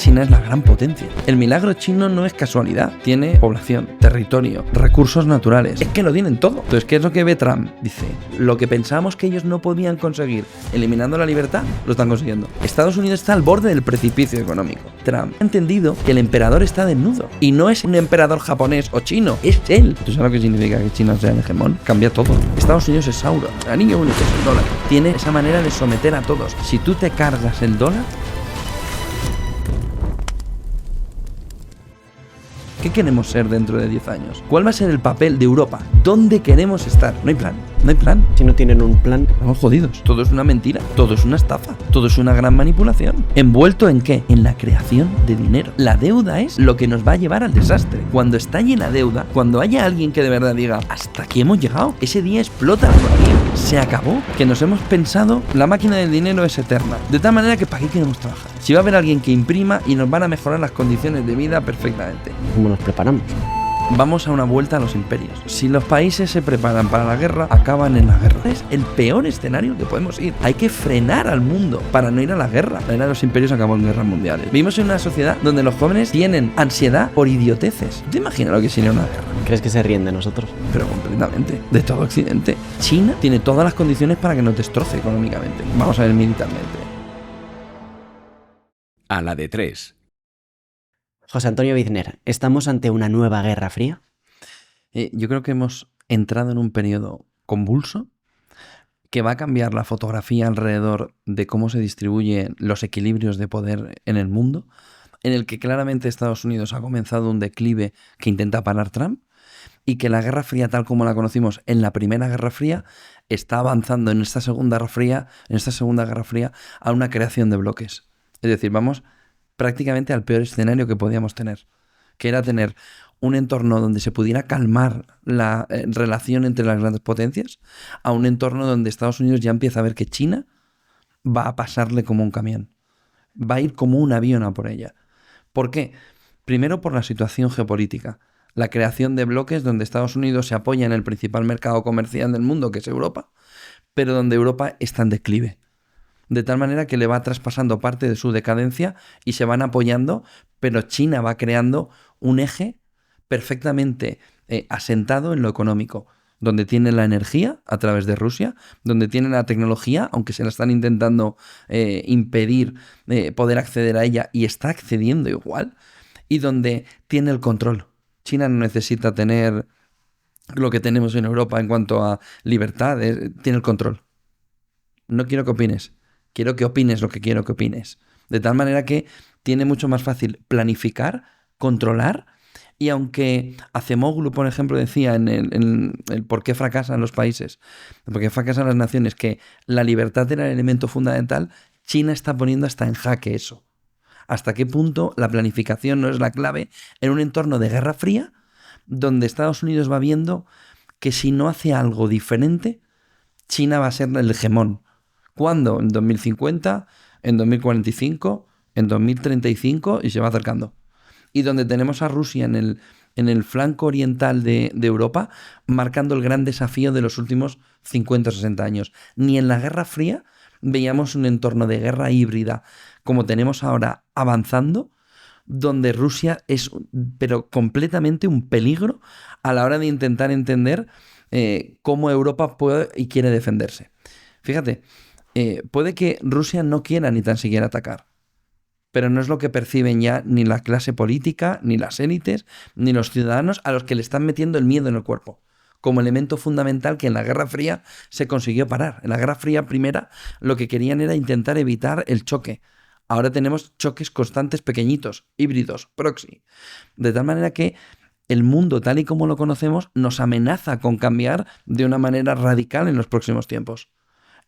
China es la gran potencia. El milagro chino no es casualidad. Tiene población, territorio, recursos naturales. Es que lo tienen todo. Entonces, ¿qué es lo que ve Trump? Dice, lo que pensábamos que ellos no podían conseguir eliminando la libertad, lo están consiguiendo. Estados Unidos está al borde del precipicio económico. Trump ha entendido que el emperador está desnudo. Y no es un emperador japonés o chino, es él. ¿Tú sabes lo que significa que China sea el hegemón? Cambia todo. Estados Unidos es Sauron. El anillo único es el dólar. Tiene esa manera de someter a todos. Si tú te cargas el dólar, ¿qué queremos ser dentro de 10 años? ¿Cuál va a ser el papel de Europa? ¿Dónde queremos estar? No hay plan. No hay plan. Si no tienen un plan, estamos jodidos. Todo es una mentira. Todo es una estafa. Todo es una gran manipulación. ¿Envuelto en qué? En la creación de dinero. La deuda es lo que nos va a llevar al desastre. Cuando estalle la deuda, cuando haya alguien que de verdad diga, hasta aquí hemos llegado, ese día explota la economía. Se acabó. Que nos hemos pensado, la máquina del dinero es eterna. De tal manera que ¿para qué queremos trabajar? Si va a haber alguien que imprima y nos van a mejorar las condiciones de vida perfectamente. ¿cómo nos preparamos? Vamos a una vuelta a los imperios. Si los países se preparan para la guerra, acaban en la guerra. Es el peor escenario que podemos ir. Hay que frenar al mundo para no ir a la guerra. La era de los imperios acabó en guerras mundiales. Vivimos en una sociedad donde los jóvenes tienen ansiedad por idioteces. ¿Te imaginas lo que sería una guerra? ¿Crees que se ríen de nosotros? Pero completamente. De todo Occidente. China tiene todas las condiciones para que nos destroce económicamente. Vamos a ver militarmente. A la de 3. José Antonio Bizner, ¿estamos ante una nueva Guerra Fría? Yo creo que hemos entrado en un periodo convulso que va a cambiar la fotografía alrededor de cómo se distribuyen los equilibrios de poder en el mundo, en el que claramente Estados Unidos ha comenzado un declive que intenta parar Trump, y que la Guerra Fría, tal como la conocimos en la Primera Guerra Fría, está avanzando en esta Segunda Guerra Fría a una creación de bloques. Es decir, vamos prácticamente al peor escenario que podíamos tener, que era tener un entorno donde se pudiera calmar la relación entre las grandes potencias, a un entorno donde Estados Unidos ya empieza a ver que China va a pasarle como un camión, va a ir como un avión a por ella. ¿Por qué? Primero por la situación geopolítica, la creación de bloques donde Estados Unidos se apoya en el principal mercado comercial del mundo, que es Europa, pero donde Europa está en declive. De tal manera que le va traspasando parte de su decadencia y se van apoyando, pero China va creando un eje perfectamente asentado en lo económico, donde tiene la energía a través de Rusia, donde tiene la tecnología, aunque se la están intentando impedir poder acceder a ella, y está accediendo igual, y donde tiene el control. China no necesita tener lo que tenemos en Europa en cuanto a libertad, tiene el control. No quiero que opines. Quiero que opines lo que quiero que opines. De tal manera que tiene mucho más fácil planificar, controlar, y aunque Acemoglu, por ejemplo, decía en el por qué fracasan los países, por qué fracasan las naciones, que la libertad era el elemento fundamental, China está poniendo hasta en jaque eso. ¿Hasta qué punto la planificación no es la clave en un entorno de Guerra Fría, donde Estados Unidos va viendo que si no hace algo diferente, China va a ser el hegemón? ¿Cuándo? En 2050, en 2045, en 2035, y se va acercando. Y donde tenemos a Rusia en el flanco oriental de Europa, marcando el gran desafío de los últimos 50 o 60 años. Ni en la Guerra Fría veíamos un entorno de guerra híbrida como tenemos ahora avanzando, donde Rusia es pero completamente un peligro a la hora de intentar entender cómo Europa puede y quiere defenderse. Fíjate, puede que Rusia no quiera ni tan siquiera atacar, pero no es lo que perciben ya ni la clase política, ni las élites, ni los ciudadanos a los que le están metiendo el miedo en el cuerpo, como elemento fundamental que en la Guerra Fría se consiguió parar. En la Guerra Fría primera lo que querían era intentar evitar el choque. Ahora tenemos choques constantes pequeñitos, híbridos, proxy. De tal manera que el mundo tal y como lo conocemos nos amenaza con cambiar de una manera radical en los próximos tiempos.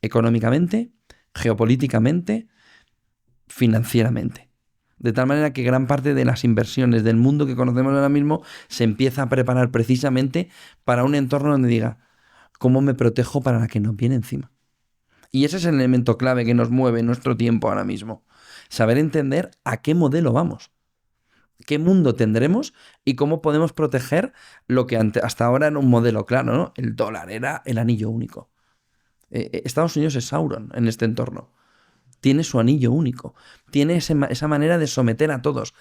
Económicamente, geopolíticamente, financieramente. De tal manera que gran parte de las inversiones del mundo que conocemos ahora mismo se empieza a preparar precisamente para un entorno donde diga, ¿cómo me protejo para la que nos viene encima? Y ese es el elemento clave que nos mueve en nuestro tiempo ahora mismo. Saber entender a qué modelo vamos, qué mundo tendremos y cómo podemos proteger lo que hasta ahora era un modelo claro, ¿no? El dólar era el anillo único. Estados Unidos es Sauron en este entorno. tiene su anillo único, tiene esa manera de someter a todos,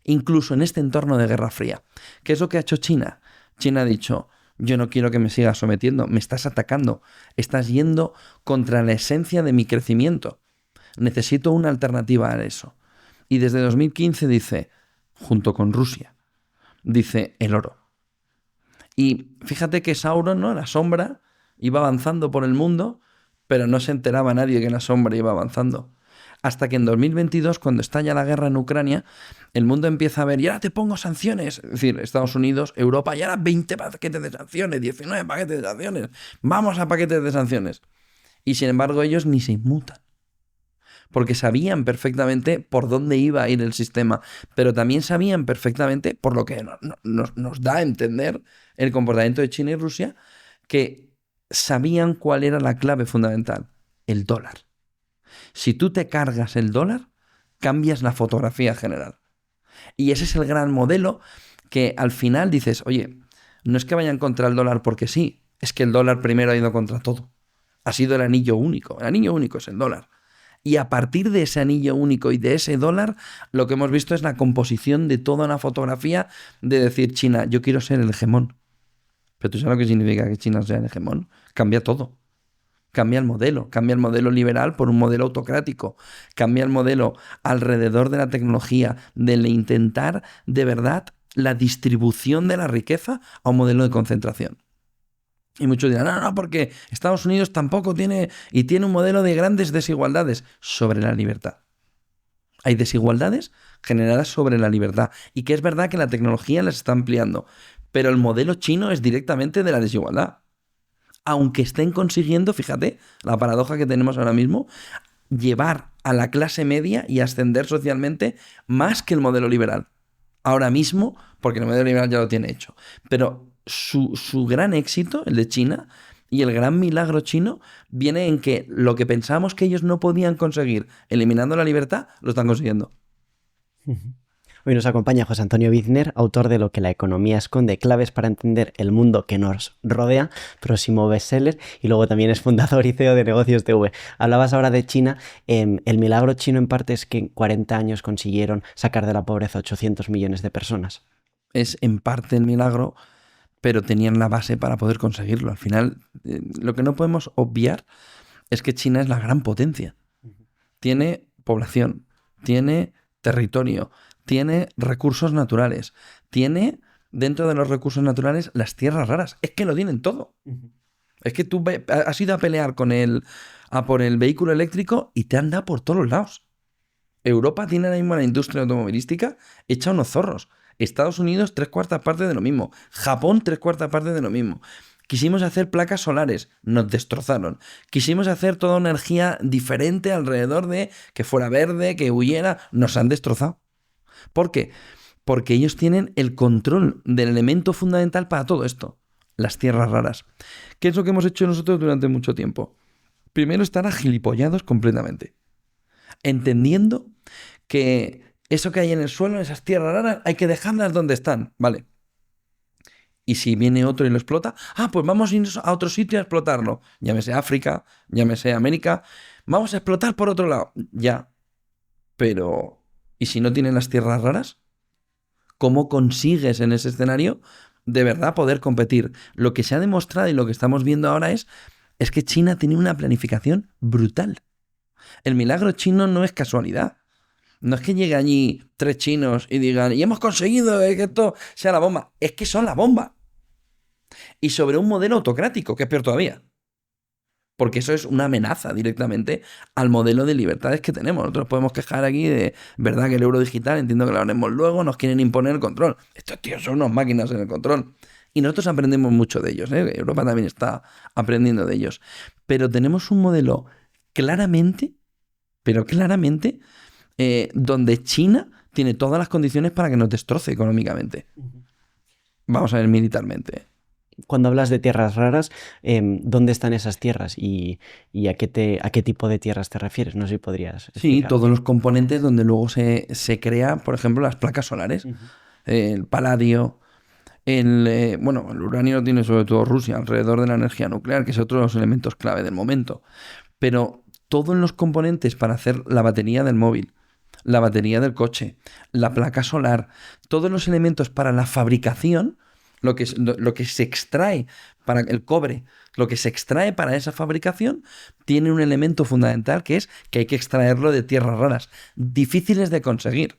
incluso en este entorno de Guerra Fría. ¿Qué es lo que ha hecho China? China ha dicho, yo no quiero que me sigas sometiendo, me estás atacando, estás yendo contra la esencia de mi crecimiento. Necesito una alternativa a eso. Y desde 2015 dice, junto con Rusia, dice el oro. Y fíjate que Sauron, ¿no? La sombra iba avanzando por el mundo, pero no se enteraba nadie que la sombra iba avanzando. Hasta que en 2022, cuando estalla la guerra en Ucrania, el mundo empieza a ver, y ahora te pongo sanciones. Es decir, Estados Unidos, Europa, y ahora 20 paquetes de sanciones, 19 paquetes de sanciones. Vamos a paquetes de sanciones. Y sin embargo, ellos ni se inmutan. Porque sabían perfectamente por dónde iba a ir el sistema, pero también sabían perfectamente, por lo que nos da a entender el comportamiento de China y Rusia, que sabían cuál era la clave fundamental, el dólar. Si tú te cargas el dólar, cambias la fotografía general. Y ese es el gran modelo que al final dices, oye, no es que vayan contra el dólar porque sí, es que el dólar primero ha ido contra todo. Ha sido el anillo único. El anillo único es el dólar. Y a partir de ese anillo único y de ese dólar, lo que hemos visto es la composición de toda una fotografía de decir, China, yo quiero ser el hegemón. Pero ¿tú sabes lo que significa que China sea el hegemón? Cambia todo. Cambia el modelo liberal por un modelo autocrático, cambia el modelo alrededor de la tecnología, del intentar de verdad la distribución de la riqueza a un modelo de concentración. Y muchos dirán, no, porque Estados Unidos tampoco tiene un modelo de grandes desigualdades sobre la libertad. Hay desigualdades generadas sobre la libertad y que es verdad que la tecnología las está ampliando, pero el modelo chino es directamente de la desigualdad. Aunque estén consiguiendo, fíjate, la paradoja que tenemos ahora mismo, llevar a la clase media y ascender socialmente más que el modelo liberal. Ahora mismo, porque el modelo liberal ya lo tiene hecho. Pero su gran éxito, el de China, y el gran milagro chino, viene en que lo que pensábamos que ellos no podían conseguir eliminando la libertad, lo están consiguiendo. Hoy nos acompaña José Antonio Bizner, autor de Lo que la economía esconde, claves para entender el mundo que nos rodea, próximo bestseller, y luego también es fundador y CEO de Negocios TV. Hablabas ahora de China. El milagro chino en parte es que en 40 años consiguieron sacar de la pobreza a 800 millones de personas. Es en parte el milagro, pero tenían la base para poder conseguirlo. Al final, lo que no podemos obviar es que China es la gran potencia. Tiene población, tiene territorio, tiene recursos naturales, tiene dentro de los recursos naturales las tierras raras. Es que lo tienen todo. Es que tú has ido a pelear por el vehículo eléctrico y te han dado por todos los lados. Europa tiene ahora mismo la industria automovilística hecha unos zorros. Estados Unidos 3/4 partes de lo mismo. Japón 3/4 partes de lo mismo. Quisimos hacer placas solares, nos destrozaron. Quisimos hacer toda una energía diferente alrededor de que fuera verde, que huyera, nos han destrozado. ¿Por qué? Porque ellos tienen el control del elemento fundamental para todo esto, las tierras raras. ¿Qué es lo que hemos hecho nosotros durante mucho tiempo? Primero, estar agilipollados completamente, entendiendo que eso que hay en el suelo, esas tierras raras, hay que dejarlas donde están, ¿vale? Y si viene otro y lo explota, pues vamos a ir a otro sitio a explotarlo. Llámese África, llámese América, vamos a explotar por otro lado. Ya, pero ¿y si no tienen las tierras raras? ¿Cómo consigues en ese escenario de verdad poder competir? Lo que se ha demostrado y lo que estamos viendo ahora es que China tiene una planificación brutal. El milagro chino no es casualidad. No es que llegue allí 3 chinos y digan, y hemos conseguido que esto sea la bomba. Es que son la bomba. Y sobre un modelo autocrático, que es peor todavía. Porque eso es una amenaza directamente al modelo de libertades que tenemos. Nosotros podemos quejar aquí de, verdad, que el euro digital, entiendo que lo haremos luego, nos quieren imponer el control. Estos tíos son unas máquinas en el control. Y nosotros aprendemos mucho de ellos, ¿eh? Europa también está aprendiendo de ellos. Pero tenemos un modelo claramente, donde China tiene todas las condiciones para que nos destroce económicamente. Vamos a ver militarmente. Cuando hablas de tierras raras, ¿dónde están esas tierras y a qué tipo de tierras te refieres? No sé si podrías explicar. Sí, todos los componentes donde luego se crea, por ejemplo, las placas solares. El paladio, el uranio lo tiene sobre todo Rusia, alrededor de la energía nuclear, que es otro de los elementos clave del momento. Pero todos los componentes para hacer la batería del móvil, la batería del coche, la placa solar, todos los elementos para la fabricación, lo que se extrae para el cobre, lo que se extrae para esa fabricación, tiene un elemento fundamental que es que hay que extraerlo de tierras raras, difíciles de conseguir.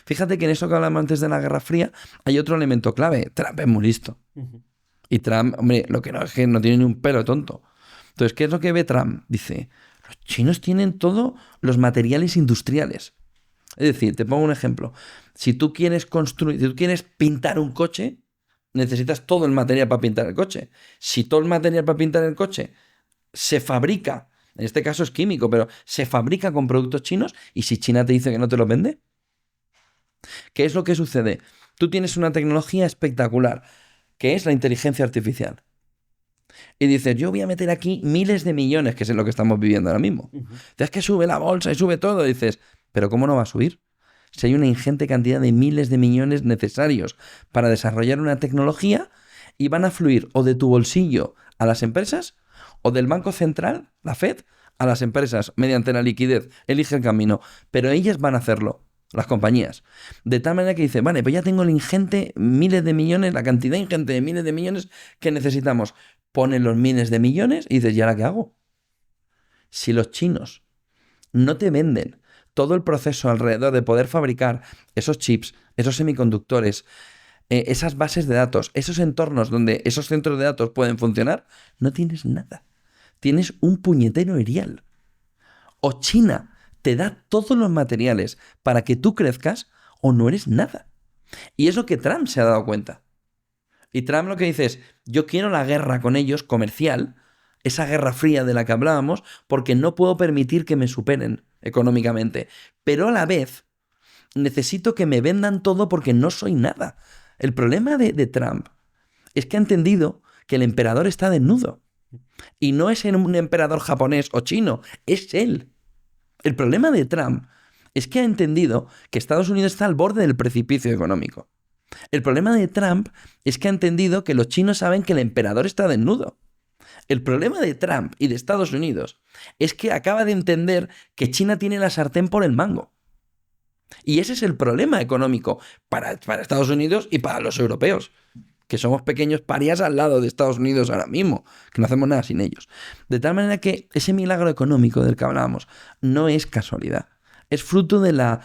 Fíjate que en eso que hablamos antes de la Guerra Fría hay otro elemento clave. Trump es muy listo. Y Trump, hombre, lo que no es que no tiene ni un pelo tonto. Entonces, ¿qué es lo que ve Trump? Dice, los chinos tienen todos los materiales industriales. Es decir, te pongo un ejemplo. Si tú quieres pintar un coche, necesitas todo el material para pintar el coche. Si todo el material para pintar el coche se fabrica, en este caso es químico, pero se fabrica con productos chinos, y si China te dice que no te los vende, ¿qué es lo que sucede? Tú tienes una tecnología espectacular, que es la inteligencia artificial. Y dices, yo voy a meter aquí miles de millones, que es lo que estamos viviendo ahora mismo. Es que sube la bolsa y sube todo. Y dices, ¿pero cómo no va a subir? Si hay una ingente cantidad de miles de millones necesarios para desarrollar una tecnología, y van a fluir o de tu bolsillo a las empresas, o del Banco Central, la Fed, a las empresas mediante la liquidez. Elige el camino. Pero ellas van a hacerlo, las compañías. De tal manera que dice, vale, pues ya tengo el ingente, miles de millones, la cantidad ingente de miles de millones que necesitamos. Ponen los miles de millones y dices, ¿y ahora qué hago? Si los chinos no te venden todo el proceso alrededor de poder fabricar esos chips, esos semiconductores, esas bases de datos, esos entornos donde esos centros de datos pueden funcionar, no tienes nada. Tienes un puñetero erial. O China te da todos los materiales para que tú crezcas, o no eres nada. Y es lo que Trump se ha dado cuenta. Y Trump lo que dice es, yo quiero la guerra con ellos comercial, esa guerra fría de la que hablábamos, porque no puedo permitir que me superen económicamente. Pero a la vez, necesito que me vendan todo porque no soy nada. El problema de Trump es que ha entendido que el emperador está desnudo. Y no es un emperador japonés o chino, es él. El problema de Trump es que ha entendido que Estados Unidos está al borde del precipicio económico. El problema de Trump es que ha entendido que los chinos saben que el emperador está desnudo. El problema de Trump y de Estados Unidos es que acaba de entender que China tiene la sartén por el mango. Y ese es el problema económico para Estados Unidos y para los europeos, que somos pequeños parias al lado de Estados Unidos ahora mismo, que no hacemos nada sin ellos. De tal manera que ese milagro económico del que hablábamos no es casualidad, es fruto de la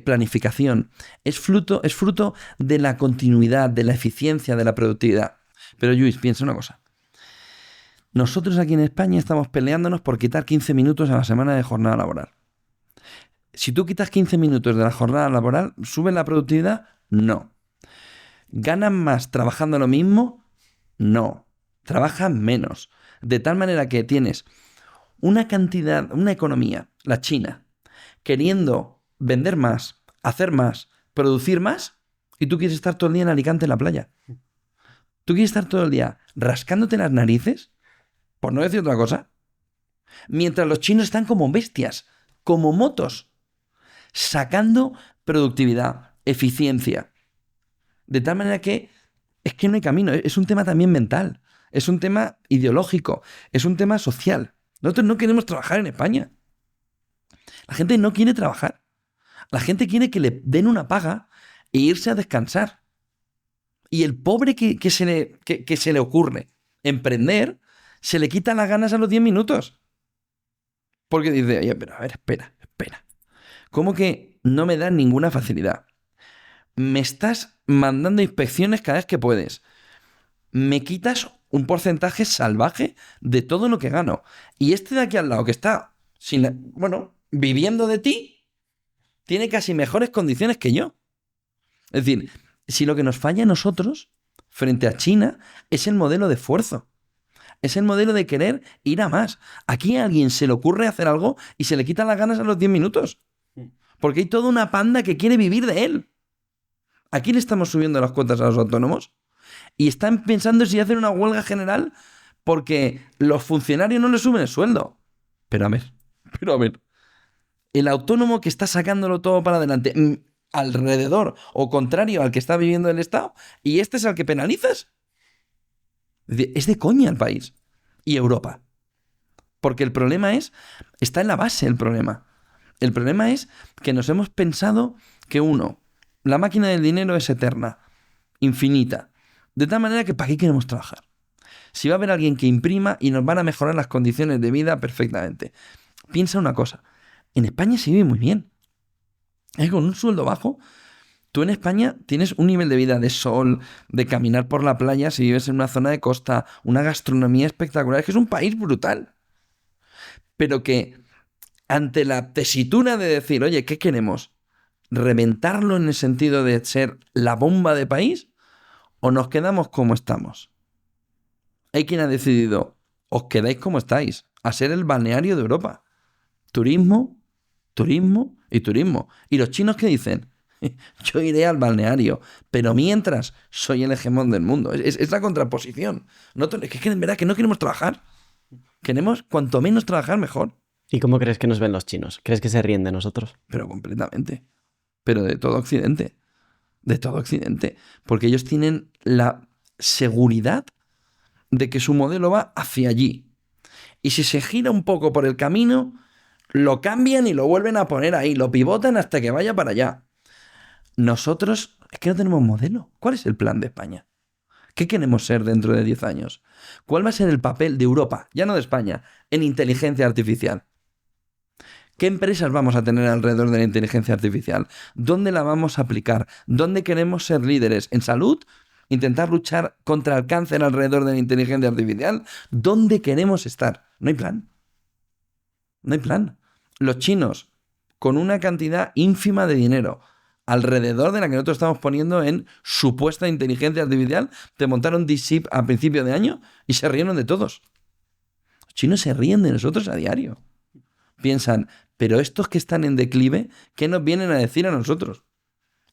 planificación, es fruto de la continuidad, de la eficiencia, de la productividad. Pero Luis, piensa una cosa. Nosotros aquí en España estamos peleándonos por quitar 15 minutos a la semana de jornada laboral. Si tú quitas 15 minutos de la jornada laboral, ¿sube la productividad? No. ¿Ganan más trabajando lo mismo? No. Trabajan menos. De tal manera que tienes una economía, la China, queriendo vender más, hacer más, producir más, y tú quieres estar todo el día en Alicante en la playa. Tú quieres estar todo el día rascándote las narices, por no decir otra cosa, mientras los chinos están como bestias, como motos, sacando productividad, eficiencia. De tal manera que es que no hay camino. Es un tema también mental, es un tema ideológico, es un tema social. Nosotros no queremos trabajar en España. La gente no quiere trabajar. La gente quiere que le den una paga e irse a descansar. Y el pobre que se le ocurre emprender, se le quitan las ganas a los 10 minutos. Porque dice, oye, pero a ver, espera. ¿Cómo que no me dan ninguna facilidad? Me estás mandando inspecciones cada vez que puedes. Me quitas un porcentaje salvaje de todo lo que gano. Y este de aquí al lado que está viviendo de ti, tiene casi mejores condiciones que yo. Es decir, si lo que nos falla a nosotros frente a China es el modelo de esfuerzo, es el modelo de querer ir a más. Aquí a alguien se le ocurre hacer algo y se le quitan las ganas a los 10 minutos. Porque hay toda una panda que quiere vivir de él. Aquí le estamos subiendo las cuotas a los autónomos y están pensando si hacen una huelga general porque los funcionarios no le suben el sueldo. Pero a ver. El autónomo que está sacándolo todo para adelante, alrededor o contrario al que está viviendo el Estado, y este es al que penalizas. Es de coña el país. Y Europa. Porque el problema está en la base el problema. El problema es que nos hemos pensado que la máquina del dinero es eterna, infinita. De tal manera que ¿para qué queremos trabajar? Si va a haber alguien que imprima y nos van a mejorar las condiciones de vida perfectamente. Piensa una cosa, en España se vive muy bien. Con un sueldo bajo, tú en España tienes un nivel de vida de sol, de caminar por la playa si vives en una zona de costa, una gastronomía espectacular, es que es un país brutal. Pero que ante la tesitura de decir, oye, ¿qué queremos? ¿Reventarlo en el sentido de ser la bomba de país o nos quedamos como estamos? Hay quien ha decidido, os quedáis como estáis, a ser el balneario de Europa. Turismo, turismo y turismo. ¿Y los chinos qué dicen? Yo iré al balneario, pero mientras soy el hegemón del mundo. Es la contraposición. Es que en verdad que no queremos trabajar. Queremos cuanto menos trabajar mejor. ¿Y cómo crees que nos ven los chinos? ¿Crees que se ríen de nosotros? Pero completamente. Pero de todo Occidente. De todo Occidente. Porque ellos tienen la seguridad de que su modelo va hacia allí. Y si se gira un poco por el camino, lo cambian y lo vuelven a poner ahí, lo pivotan hasta que vaya para allá. Nosotros es que no tenemos modelo. ¿Cuál es el plan de España? ¿Qué queremos ser dentro de 10 años? ¿Cuál va a ser el papel de Europa, ya no de España, en inteligencia artificial? ¿Qué empresas vamos a tener alrededor de la inteligencia artificial? ¿Dónde la vamos a aplicar? ¿Dónde queremos ser líderes? ¿En salud? ¿Intentar luchar contra el cáncer alrededor de la inteligencia artificial? ¿Dónde queremos estar? No hay plan. No hay plan. Los chinos, con una cantidad ínfima de dinero alrededor de la que nosotros estamos poniendo en supuesta inteligencia artificial, te montaron DeepSeek a principio de año y se rieron de todos. Los chinos se ríen de nosotros a diario. Piensan, pero estos que están en declive, ¿qué nos vienen a decir a nosotros?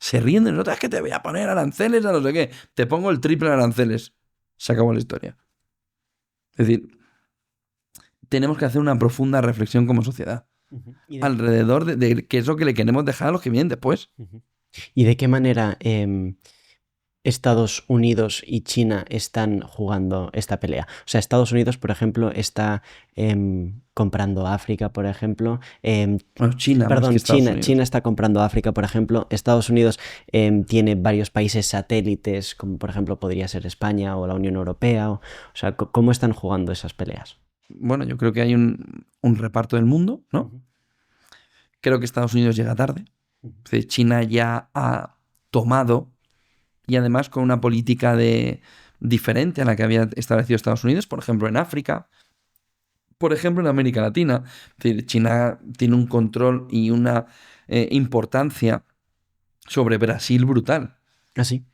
Se ríen de nosotros, es que te voy a poner aranceles a no sé qué. Te pongo el triple aranceles. Se acabó la historia. Es decir, tenemos que hacer una profunda reflexión como sociedad alrededor de qué es lo que le queremos dejar a los que vienen después. ¿Y de qué manera Estados Unidos y China están jugando esta pelea? O sea, Estados Unidos, por ejemplo, está comprando África, por ejemplo. Bueno, China Está comprando África, por ejemplo. Estados Unidos tiene varios países satélites, como por ejemplo podría ser España o la Unión Europea. O sea, ¿cómo están jugando esas peleas? Bueno, yo creo que hay un reparto del mundo, ¿no? Creo que Estados Unidos llega tarde. China ya ha tomado, y además con una política diferente a la que había establecido Estados Unidos, por ejemplo, en África, por ejemplo, en América Latina. Es decir, China tiene un control y una importancia sobre Brasil brutal. ¿Ah, sí?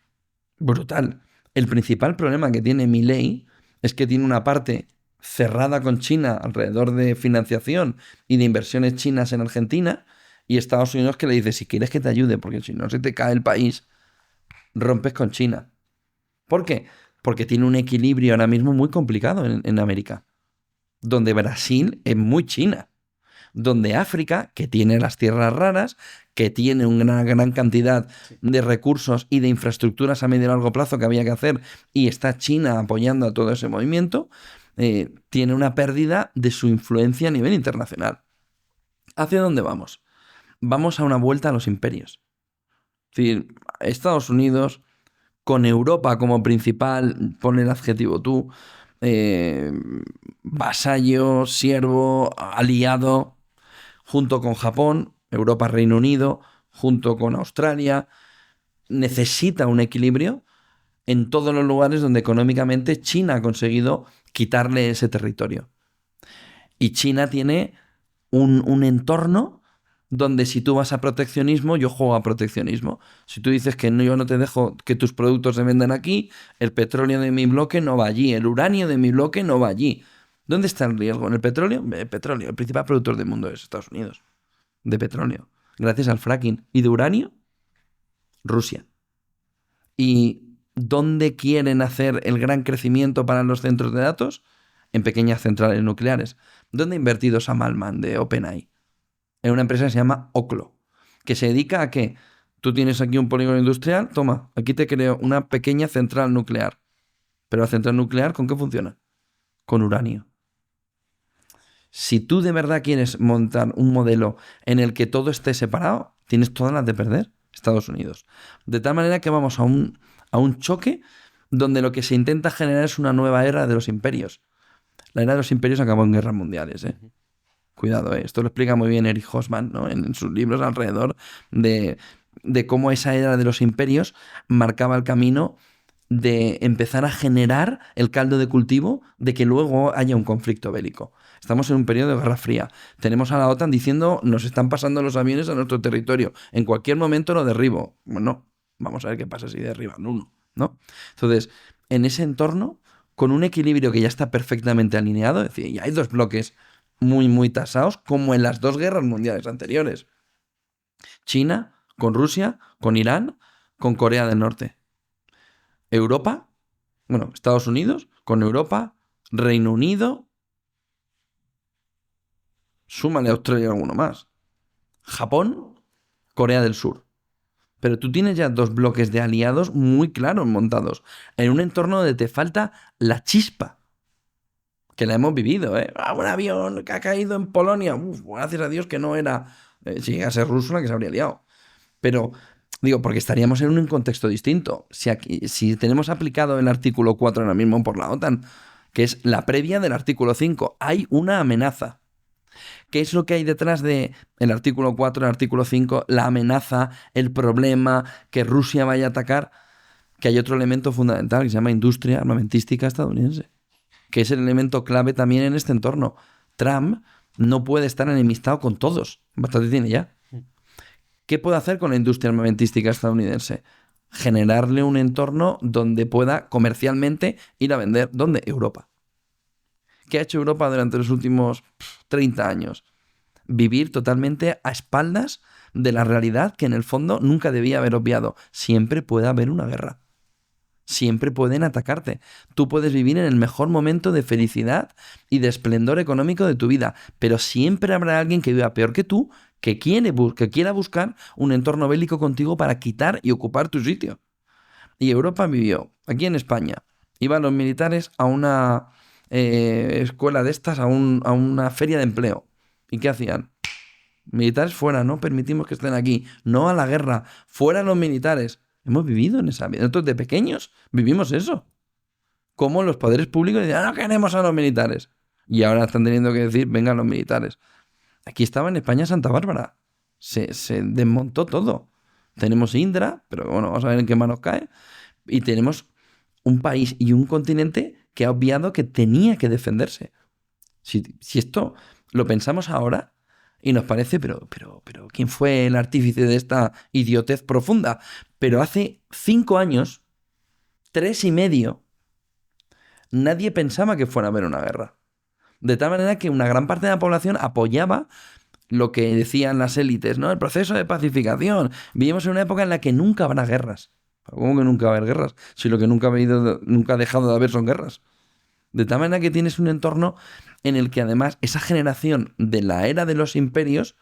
Brutal. El principal problema que tiene Milei es que tiene una parte cerrada con China alrededor de financiación y de inversiones chinas en Argentina, y Estados Unidos que le dice, si quieres que te ayude, porque si no se te cae el país, rompes con China. ¿Por qué? Porque tiene un equilibrio ahora mismo muy complicado en América, donde Brasil es muy China, donde África, que tiene las tierras raras, que tiene una gran cantidad de recursos y de infraestructuras a medio y largo plazo que había que hacer, y está China apoyando a todo ese movimiento, tiene una pérdida de su influencia a nivel internacional. ¿Hacia dónde vamos? Vamos a una vuelta a los imperios. Es decir, Estados Unidos, con Europa como principal, pon el adjetivo tú, vasallo, siervo, aliado, junto con Japón, Europa, Reino Unido, junto con Australia, necesita un equilibrio en todos los lugares donde económicamente China ha conseguido quitarle ese territorio. Y China tiene un entorno donde si tú vas a proteccionismo, yo juego a proteccionismo. Si tú dices que yo no te dejo que tus productos se vendan aquí, el petróleo de mi bloque no va allí, el uranio de mi bloque no va allí. ¿Dónde está el riesgo? ¿En el petróleo? El petróleo. El principal productor del mundo es Estados Unidos. De petróleo. Gracias al fracking. ¿Y de uranio? Rusia. ¿Y dónde quieren hacer el gran crecimiento para los centros de datos? En pequeñas centrales nucleares. ¿Dónde ha invertido Sam Altman de OpenAI? En una empresa que se llama Oklo, que se dedica a que tú tienes aquí un polígono industrial, toma, aquí te creo una pequeña central nuclear. Pero la central nuclear, ¿con qué funciona? Con uranio. Si tú de verdad quieres montar un modelo en el que todo esté separado, tienes todas las de perder Estados Unidos. De tal manera que vamos a un choque donde lo que se intenta generar es una nueva era de los imperios. La era de los imperios acabó en guerras mundiales, ¿eh? Cuidado, ¿eh? Esto lo explica muy bien Eric Hobsbawm, ¿no? En sus libros alrededor de cómo esa era de los imperios marcaba el camino de empezar a generar el caldo de cultivo de que luego haya un conflicto bélico. Estamos en un periodo de Guerra Fría. Tenemos a la OTAN diciendo, nos están pasando los aviones a nuestro territorio. En cualquier momento lo derribo. Bueno, vamos a ver qué pasa si derriban uno, ¿no? Entonces, en ese entorno, con un equilibrio que ya está perfectamente alineado, es decir, ya hay dos bloques muy, muy tasados, como en las dos guerras mundiales anteriores. China con Rusia, con Irán, con Corea del Norte. Europa, bueno, Estados Unidos con Europa, Reino Unido, súmale a Australia alguno más. Japón, Corea del Sur. Pero tú tienes ya dos bloques de aliados muy claros montados, en un entorno donde te falta la chispa. Que la hemos vivido, ¿eh? Un avión que ha caído en Polonia. Uf, gracias a Dios que no era... si llega a ser ruso, la que se habría liado. Pero, digo, porque estaríamos en un contexto distinto. Si tenemos aplicado el artículo 4 ahora mismo por la OTAN, que es la previa del artículo 5, hay una amenaza. ¿Qué es lo que hay detrás del artículo 4, el artículo 5? La amenaza, el problema, que Rusia vaya a atacar. Que hay otro elemento fundamental que se llama industria armamentística estadounidense, que es el elemento clave también en este entorno. Trump no puede estar enemistado con todos. Bastante tiene ya. ¿Qué puede hacer con la industria armamentística estadounidense? Generarle un entorno donde pueda comercialmente ir a vender. ¿Dónde? Europa. ¿Qué ha hecho Europa durante los últimos 30 años? Vivir totalmente a espaldas de la realidad que en el fondo nunca debía haber obviado. Siempre puede haber una guerra. Siempre pueden atacarte. Tú puedes vivir en el mejor momento de felicidad y de esplendor económico de tu vida, pero siempre habrá alguien que viva peor que tú, que quiera buscar un entorno bélico contigo para quitar y ocupar tu sitio. Y Europa vivió, aquí en España, iban los militares a una escuela de estas, a una feria de empleo. ¿Y qué hacían? Militares fuera, no permitimos que estén aquí, no a la guerra, fuera los militares. Hemos vivido en esa vida. Nosotros de pequeños vivimos eso. Como los poderes públicos decían, no queremos a los militares. Y ahora están teniendo que decir, vengan los militares. Aquí estaba en España Santa Bárbara. Se desmontó todo. Tenemos Indra, pero bueno, vamos a ver en qué manos cae. Y tenemos un país y un continente que ha obviado que tenía que defenderse. Si esto lo pensamos ahora y nos parece, pero ¿quién fue el artífice de esta idiotez profunda? Pero hace 5 años, 3 y medio, nadie pensaba que fuera a haber una guerra. De tal manera que una gran parte de la población apoyaba lo que decían las élites, ¿no? El proceso de pacificación. Vivimos en una época en la que nunca habrá guerras. ¿Cómo que nunca va a haber guerras? Si lo que nunca ha dejado de haber son guerras. De tal manera que tienes un entorno en el que además esa generación de la era de los imperios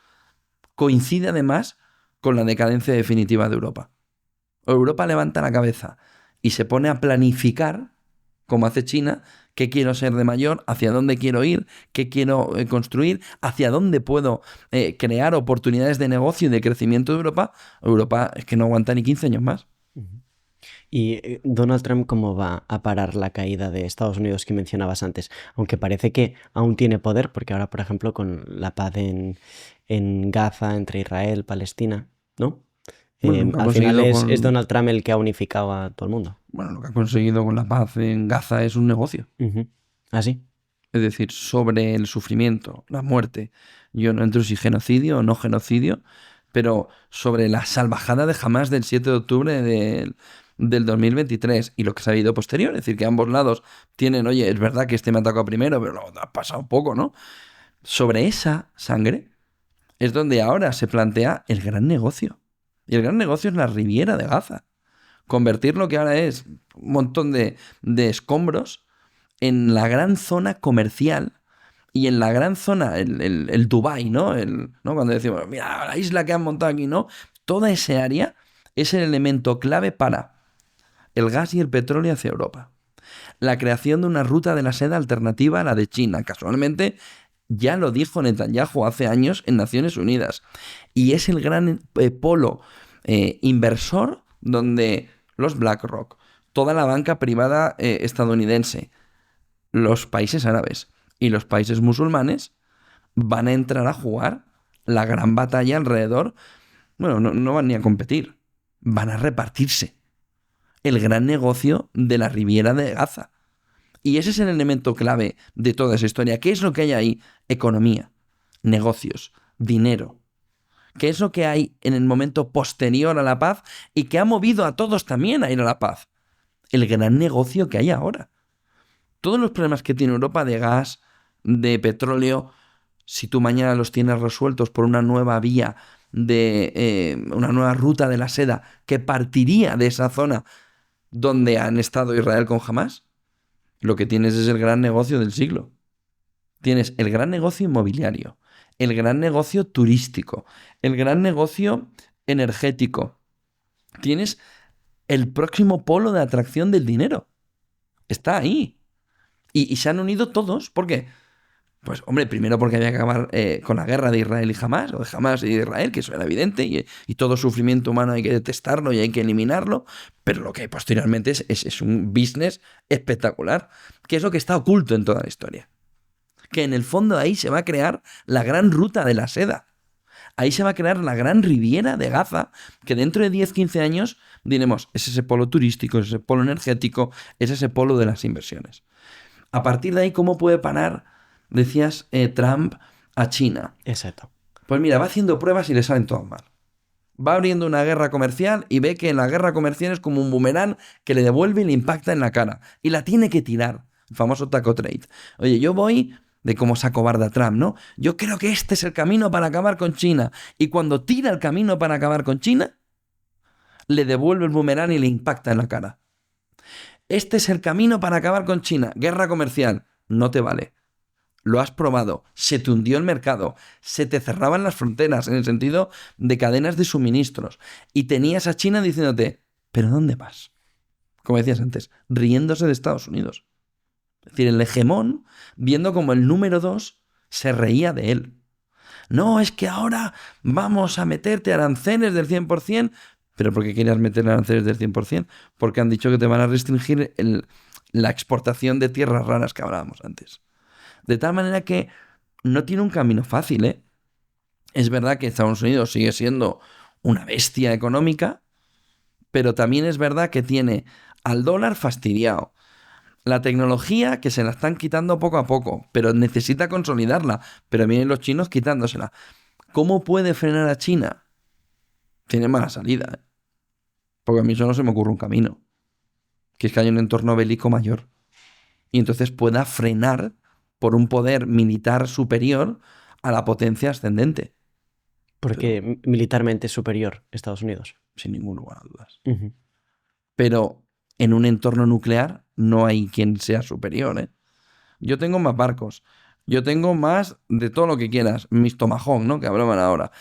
coincide además con la decadencia definitiva de Europa. Europa levanta la cabeza y se pone a planificar, como hace China, qué quiero ser de mayor, hacia dónde quiero ir, qué quiero construir, hacia dónde puedo crear oportunidades de negocio y de crecimiento de Europa. Europa es que no aguanta ni 15 años más. ¿Y Donald Trump cómo va a parar la caída de Estados Unidos que mencionabas antes? Aunque parece que aún tiene poder, porque ahora, por ejemplo, con la paz en Gaza, entre Israel y Palestina, ¿no? Bueno, al final es Donald Trump el que ha unificado a todo el mundo. Bueno, lo que ha conseguido con la paz en Gaza es un negocio. ¿Ah, sí? Es decir, sobre el sufrimiento, la muerte. Yo no entro si genocidio o no genocidio, pero sobre la salvajada de Hamás del 7 de octubre del 2023 y lo que se ha habido posterior. Es decir, que ambos lados tienen, oye, es verdad que este me atacó primero, pero lo ha pasado poco, ¿no? Sobre esa sangre es donde ahora se plantea el gran negocio. Y el gran negocio es la Riviera de Gaza. Convertir lo que ahora es un montón de escombros en la gran zona comercial y en la gran zona, el Dubái, ¿no? ¿no? Cuando decimos, mira, la isla que han montado aquí, ¿no? Toda esa área es el elemento clave para el gas y el petróleo hacia Europa. La creación de una ruta de la seda alternativa a la de China. Casualmente Ya lo dijo Netanyahu hace años en Naciones Unidas. Y es el gran polo inversor donde los BlackRock, toda la banca privada estadounidense, los países árabes y los países musulmanes van a entrar a jugar la gran batalla alrededor. Bueno, no van ni a competir, van a repartirse el gran negocio de la Riviera de Gaza. Y ese es el elemento clave de toda esa historia. ¿Qué es lo que hay ahí? Economía, negocios, dinero. ¿Qué es lo que hay en el momento posterior a la paz y que ha movido a todos también a ir a la paz? El gran negocio que hay ahora. Todos los problemas que tiene Europa de gas, de petróleo, si tú mañana los tienes resueltos por una nueva vía, una nueva ruta de la seda que partiría de esa zona donde han estado Israel con Hamás, lo que tienes es el gran negocio del siglo. Tienes el gran negocio inmobiliario, el gran negocio turístico, el gran negocio energético. Tienes el próximo polo de atracción del dinero. Está ahí. Y se han unido todos. ¿Por qué? Pues, hombre, primero porque había que acabar con la guerra de Israel y Hamás, o de Hamás y de Israel, que eso era evidente, y todo sufrimiento humano hay que detestarlo y hay que eliminarlo, pero lo que hay posteriormente es un business espectacular, que es lo que está oculto en toda la historia. Que en el fondo ahí se va a crear la gran ruta de la seda. Ahí se va a crear la gran riviera de Gaza, que dentro de 10, 15 años diremos, es ese polo turístico, es ese polo energético, es ese polo de las inversiones. A partir de ahí, ¿cómo puede parar, decías, Trump a China? Exacto. Pues mira, va haciendo pruebas y le salen todas mal. Va abriendo una guerra comercial y ve que en la guerra comercial es como un boomerang que le devuelve y le impacta en la cara. Y la tiene que tirar. El famoso taco trade. Oye, yo voy de cómo se acobarda Trump, ¿no? Yo creo que este es el camino para acabar con China. Y cuando tira el camino para acabar con China, le devuelve el boomerang y le impacta en la cara. Este es el camino para acabar con China. Guerra comercial. No te vale. Lo has probado. Se te hundió el mercado. Se te cerraban las fronteras en el sentido de cadenas de suministros. Y tenías a China diciéndote, ¿pero dónde vas? Como decías antes, riéndose de Estados Unidos. Es decir, el hegemón, viendo como el número 2, se reía de él. No, es que ahora vamos a meterte aranceles del 100%. ¿Pero por qué querías meter aranceles del 100%? Porque han dicho que te van a restringir la exportación de tierras raras que hablábamos antes. De tal manera que no tiene un camino fácil, ¿eh? Es verdad que Estados Unidos sigue siendo una bestia económica, pero también es verdad que tiene al dólar fastidiado. La tecnología que se la están quitando poco a poco, pero necesita consolidarla. Pero vienen los chinos quitándosela. ¿Cómo puede frenar a China? Tiene mala salida, ¿eh? Porque a mí solo se me ocurre un camino. Que es que hay un entorno bélico mayor. Y entonces pueda frenar por un poder militar superior a la potencia ascendente. Porque militarmente es superior Estados Unidos. Sin ningún lugar a dudas. Uh-huh. Pero en un entorno nuclear no hay quien sea superior, ¿eh? Yo tengo más barcos. Yo tengo más de todo lo que quieras. Mis Tomahawk, ¿no? Que hablaban ahora.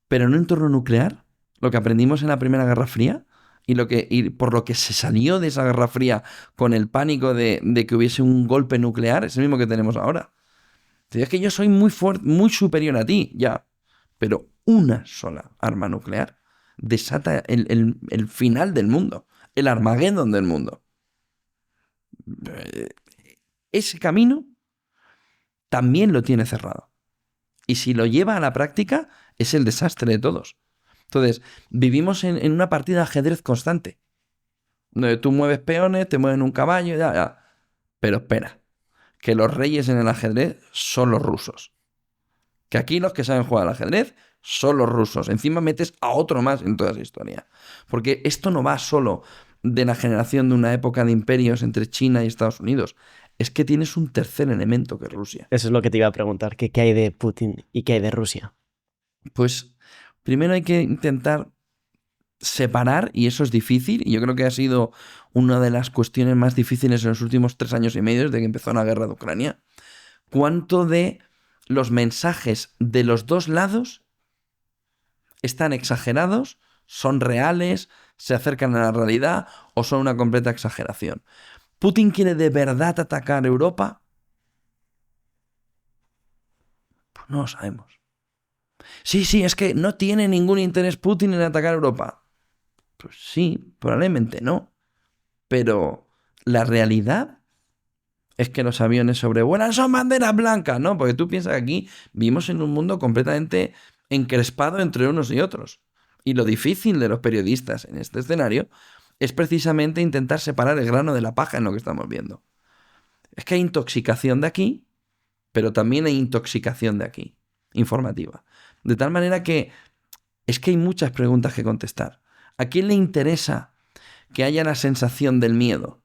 Pero en un entorno nuclear, lo que aprendimos en la Primera Guerra Fría y por lo que se salió de esa Guerra Fría con el pánico de que hubiese un golpe nuclear, es el mismo que tenemos ahora. Es que yo soy muy fuerte, muy superior a ti, ya. Pero una sola arma nuclear desata el final del mundo, el Armagedón del mundo. Ese camino también lo tiene cerrado. Y si lo lleva a la práctica, es el desastre de todos. Entonces, vivimos en una partida de ajedrez constante. Donde tú mueves peones, te mueven un caballo, ya. Pero espera, que los reyes en el ajedrez son los rusos. Que aquí los que saben jugar al ajedrez son los rusos. Encima metes a otro más en toda esa historia. Porque esto no va solo de la generación de una época de imperios entre China y Estados Unidos. Es que tienes un tercer elemento que es Rusia. Eso es lo que te iba a preguntar. ¿Qué hay de Putin y qué hay de Rusia? Pues primero hay que intentar separar, y eso es difícil, y yo creo que ha sido una de las cuestiones más difíciles en los últimos 3 años y medio desde que empezó la guerra de Ucrania. ¿Cuánto de los mensajes de los dos lados están exagerados, son reales, se acercan a la realidad o son una completa exageración? ¿Putin quiere de verdad atacar Europa? No lo sabemos. Sí, es que no tiene ningún interés Putin en atacar a Europa. Pues sí, probablemente no. Pero la realidad es que los aviones sobrevuelan son banderas blancas, ¿no? Porque tú piensas que aquí vivimos en un mundo completamente encrespado entre unos y otros. Y lo difícil de los periodistas en este escenario es precisamente intentar separar el grano de la paja en lo que estamos viendo. Es que hay intoxicación de aquí, pero también hay intoxicación de aquí, informativa. De tal manera que es que hay muchas preguntas que contestar. ¿A quién le interesa que haya la sensación del miedo?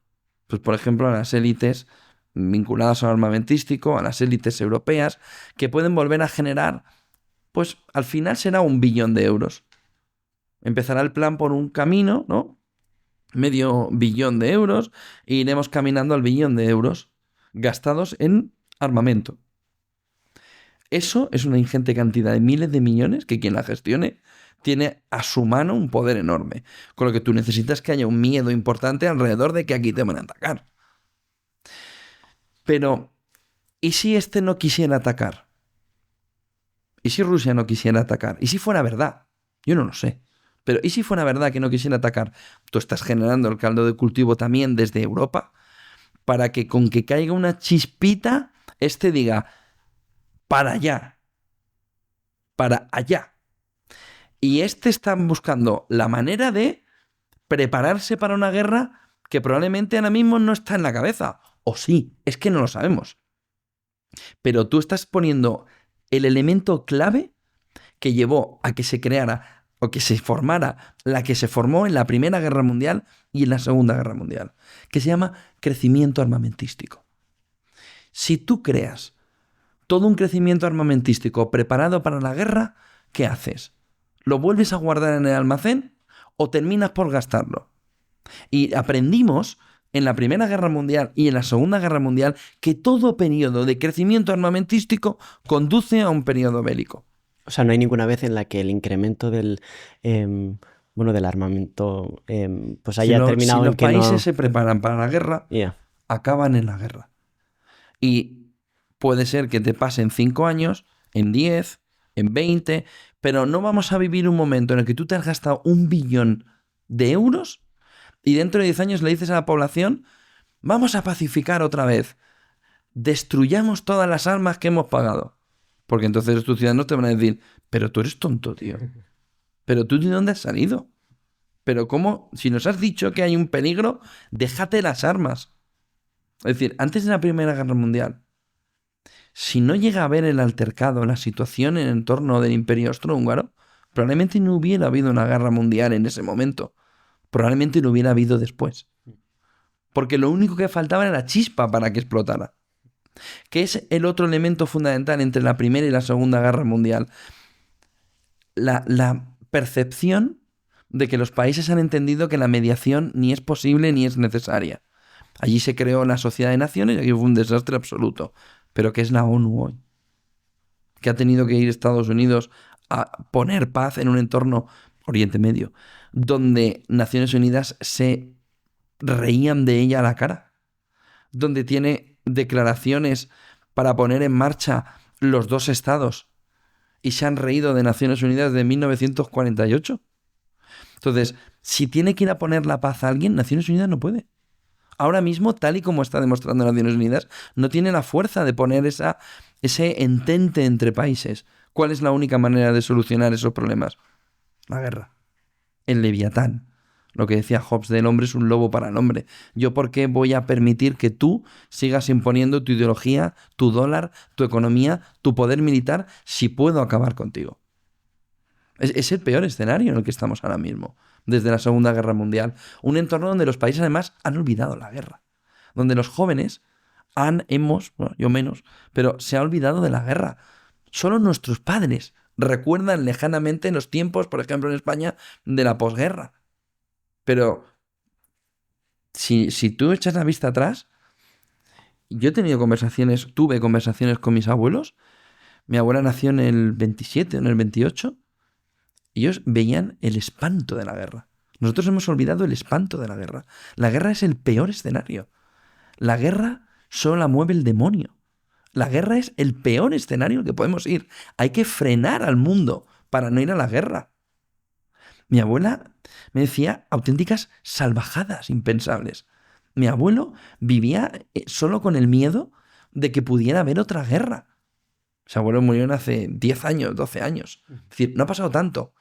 Pues, por ejemplo, a las élites vinculadas al armamentístico, a las élites europeas, que pueden volver a generar, pues al final será 1 billón de euros. Empezará el plan por un camino, ¿no? Medio billón de euros, e iremos caminando al billón de euros gastados en armamento. Eso es una ingente cantidad de miles de millones que quien la gestione tiene a su mano un poder enorme. Con lo que tú necesitas que haya un miedo importante alrededor de que aquí te van a atacar. Pero, ¿y si este no quisiera atacar? ¿Y si Rusia no quisiera atacar? ¿Y si fuera verdad? Yo no lo sé. Pero ¿y si fuera verdad que no quisiera atacar? Tú estás generando el caldo de cultivo también desde Europa para que con que caiga una chispita, este diga, para allá. Para allá. Y están buscando la manera de prepararse para una guerra que probablemente ahora mismo no está en la cabeza. O sí, es que no lo sabemos. Pero tú estás poniendo el elemento clave que llevó a que se creara o que se formara la que se formó en la Primera Guerra Mundial y en la Segunda Guerra Mundial, que se llama crecimiento armamentístico. Si tú creas todo un crecimiento armamentístico preparado para la guerra, ¿qué haces? ¿Lo vuelves a guardar en el almacén o terminas por gastarlo? Y aprendimos en la Primera Guerra Mundial y en la Segunda Guerra Mundial que todo periodo de crecimiento armamentístico conduce a un periodo bélico. O sea, no hay ninguna vez en la que el incremento del, del armamento pues haya terminado si en los que países no... se preparan para la guerra, acaban en la guerra. Y puede ser que te pasen 5 años, en 10, en 20, pero no vamos a vivir un momento en el que tú te has gastado 1 billón de euros y dentro de 10 años le dices a la población, vamos a pacificar otra vez, destruyamos todas las armas que hemos pagado. Porque entonces tus ciudadanos te van a decir, pero tú eres tonto, tío. ¿Pero tú de dónde has salido? ¿Pero cómo? Si nos has dicho que hay un peligro, déjate las armas. Es decir, antes de la Primera Guerra Mundial, si no llega a haber el altercado, la situación en el torno del Imperio Austrohúngaro, probablemente no hubiera habido una guerra mundial en ese momento. Probablemente no hubiera habido después. Porque lo único que faltaba era la chispa para que explotara. Que es el otro elemento fundamental entre la Primera y la Segunda Guerra Mundial. La percepción de que los países han entendido que la mediación ni es posible ni es necesaria. Allí se creó la Sociedad de Naciones y aquí fue un desastre absoluto. Pero ¿qué es la ONU hoy? Que ha tenido que ir Estados Unidos a poner paz en un entorno Oriente Medio, donde Naciones Unidas se reían de ella a la cara, donde tiene declaraciones para poner en marcha los 2 estados y se han reído de Naciones Unidas de 1948. Entonces, si tiene que ir a poner la paz a alguien, Naciones Unidas no puede. Ahora mismo, tal y como está demostrando Naciones Unidas, no tiene la fuerza de poner ese entente entre países. ¿Cuál es la única manera de solucionar esos problemas? La guerra. El Leviatán. Lo que decía Hobbes, del hombre es un lobo para el hombre. ¿Yo por qué voy a permitir que tú sigas imponiendo tu ideología, tu dólar, tu economía, tu poder militar, si puedo acabar contigo? Es el peor escenario en el que estamos ahora mismo, desde la Segunda Guerra Mundial. Un entorno donde los países además han olvidado la guerra. Donde los jóvenes yo menos, pero se ha olvidado de la guerra. Solo nuestros padres recuerdan lejanamente los tiempos, por ejemplo en España, de la posguerra. Pero si tú echas la vista atrás, tuve conversaciones con mis abuelos. Mi abuela nació en el 27, en el 28. Y ellos veían el espanto de la guerra. Nosotros hemos olvidado el espanto de la guerra. La guerra es el peor escenario. La guerra solo la mueve el demonio. La guerra es el peor escenario al que podemos ir. Hay que frenar al mundo para no ir a la guerra. Mi abuela me decía auténticas salvajadas impensables. Mi abuelo vivía solo con el miedo de que pudiera haber otra guerra. Mis abuelos murieron hace 10 años, 12 años. Es decir, no ha pasado tanto.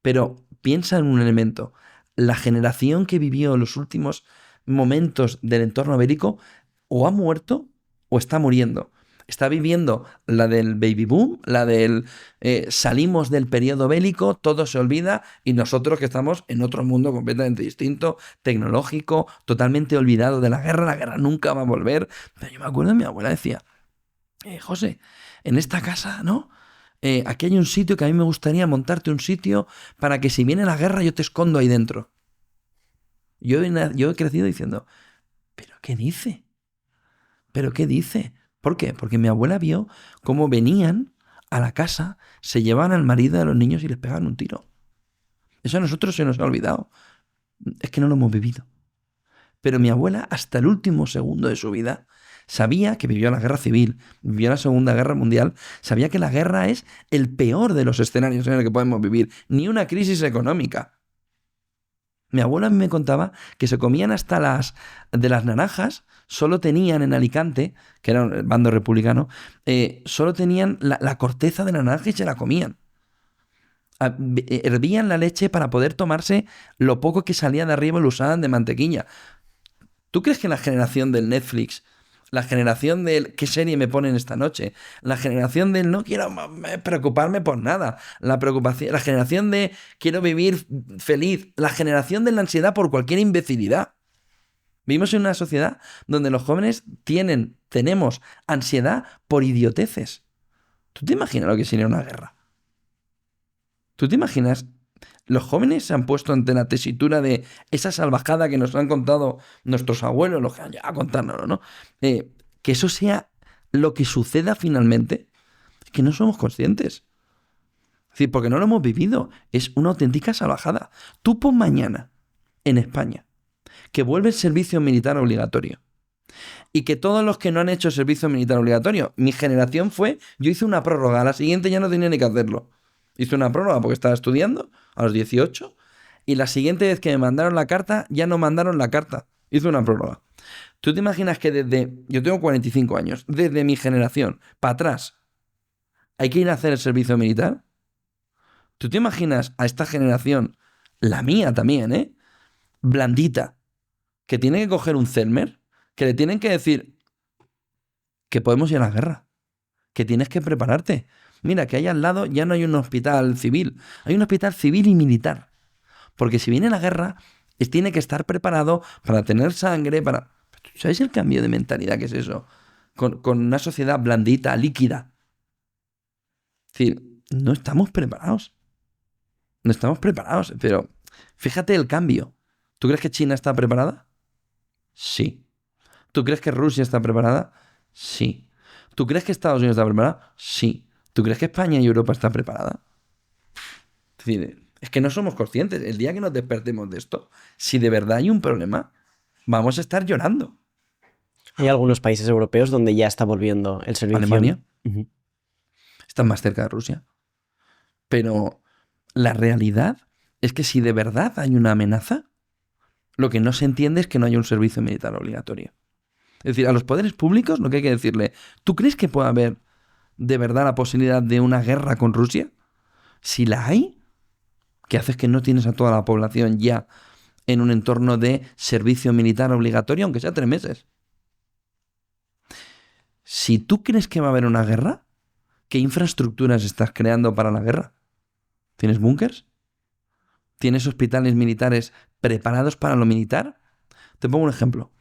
Pero piensa en un elemento. La generación que vivió los últimos momentos del entorno bélico o ha muerto o está muriendo. Está viviendo la del baby boom, la del salimos del periodo bélico, todo se olvida y nosotros que estamos en otro mundo completamente distinto, tecnológico, totalmente olvidado de la guerra nunca va a volver. Pero yo me acuerdo, mi abuela decía, José, en esta casa, ¿no? Aquí hay un sitio que a mí me gustaría montarte un sitio para que si viene la guerra yo te escondo ahí dentro. Yo he crecido diciendo, ¿pero qué dice? ¿Pero qué dice? ¿Por qué? Porque mi abuela vio cómo venían a la casa, se llevaban al marido de los niños y les pegaban un tiro. Eso a nosotros se nos ha olvidado. Es que no lo hemos vivido. Pero mi abuela, hasta el último segundo de su vida, sabía que vivió la guerra civil, vivió la Segunda Guerra Mundial, sabía que la guerra es el peor de los escenarios en el que podemos vivir, ni una crisis económica. Mi abuela me contaba que se comían hasta las naranjas, solo tenían en Alicante, que era el bando republicano, solo tenían la corteza de la naranja y se la comían. Hervían la leche para poder tomarse lo poco que salía de arriba y lo usaban de mantequilla. ¿Tú crees que la generación del Netflix, la generación del ¿qué serie me ponen esta noche?, la generación del no quiero preocuparme por nada, la generación de quiero vivir feliz, la generación de la ansiedad por cualquier imbecilidad? Vivimos en una sociedad donde los jóvenes tenemos ansiedad por idioteces. ¿Tú te imaginas lo que sería una guerra? ¿Tú te imaginas? Los jóvenes se han puesto ante la tesitura de esa salvajada que nos han contado nuestros abuelos, los que han llegado a contárnoslo, ¿no? Que eso sea lo que suceda finalmente, es que no somos conscientes. Es decir, porque no lo hemos vivido. Es una auténtica salvajada. Tú pon mañana, en España, que vuelve el servicio militar obligatorio. Y que todos los que no han hecho servicio militar obligatorio, mi generación yo hice una prórroga, a la siguiente ya no tenía ni que hacerlo. Hice una prórroga porque estaba estudiando a los 18 y la siguiente vez que me mandaron la carta, ya no mandaron la carta. Hice una prórroga. ¿Tú te imaginas que yo tengo 45 años, desde mi generación para atrás, hay que ir a hacer el servicio militar? ¿Tú te imaginas a esta generación, la mía también, blandita, que tiene que coger un Zelmer, que le tienen que decir que podemos ir a la guerra, que tienes que prepararte? Mira, que ahí al lado ya no hay un hospital civil, hay un hospital civil y militar. Porque si viene la guerra, tiene que estar preparado para tener sangre, para... ¿Sabéis el cambio de mentalidad que es eso? Con una sociedad blandita, líquida. Es decir, no estamos preparados. No estamos preparados, pero fíjate el cambio. ¿Tú crees que China está preparada? Sí. ¿Tú crees que Rusia está preparada? Sí. ¿Tú crees que Estados Unidos está preparada? Sí. ¿Tú crees que España y Europa están preparadas? Es decir, es que no somos conscientes. El día que nos despertemos de esto, si de verdad hay un problema, vamos a estar llorando. Hay algunos países europeos donde ya está volviendo el servicio. Alemania. Están más cerca de Rusia. Pero la realidad es que si de verdad hay una amenaza, lo que no se entiende es que no haya un servicio militar obligatorio. Es decir, a los poderes públicos lo que hay que decirle, ¿tú crees que puede haber de verdad la posibilidad de una guerra con Rusia? Si la hay, ¿qué haces que no tienes a toda la población ya en un entorno de servicio militar obligatorio, aunque sea 3 meses? Si tú crees que va a haber una guerra, ¿qué infraestructuras estás creando para la guerra? ¿Tienes búnkers? ¿Tienes hospitales militares preparados para lo militar? Te pongo un ejemplo.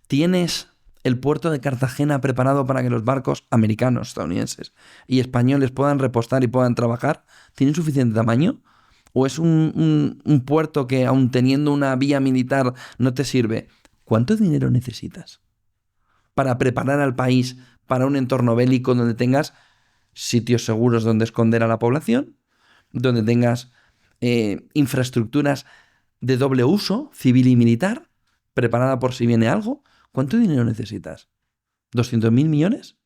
¿Tienes el puerto de Cartagena preparado para que los barcos americanos, estadounidenses y españoles puedan repostar y puedan trabajar? ¿Tienen suficiente tamaño? ¿O es un puerto que, aun teniendo una vía militar, no te sirve? ¿Cuánto dinero necesitas para preparar al país para un entorno bélico donde tengas sitios seguros donde esconder a la población, donde tengas infraestructuras de doble uso, civil y militar, preparada por si viene algo? ¿Cuánto dinero necesitas? ¿200.000 millones?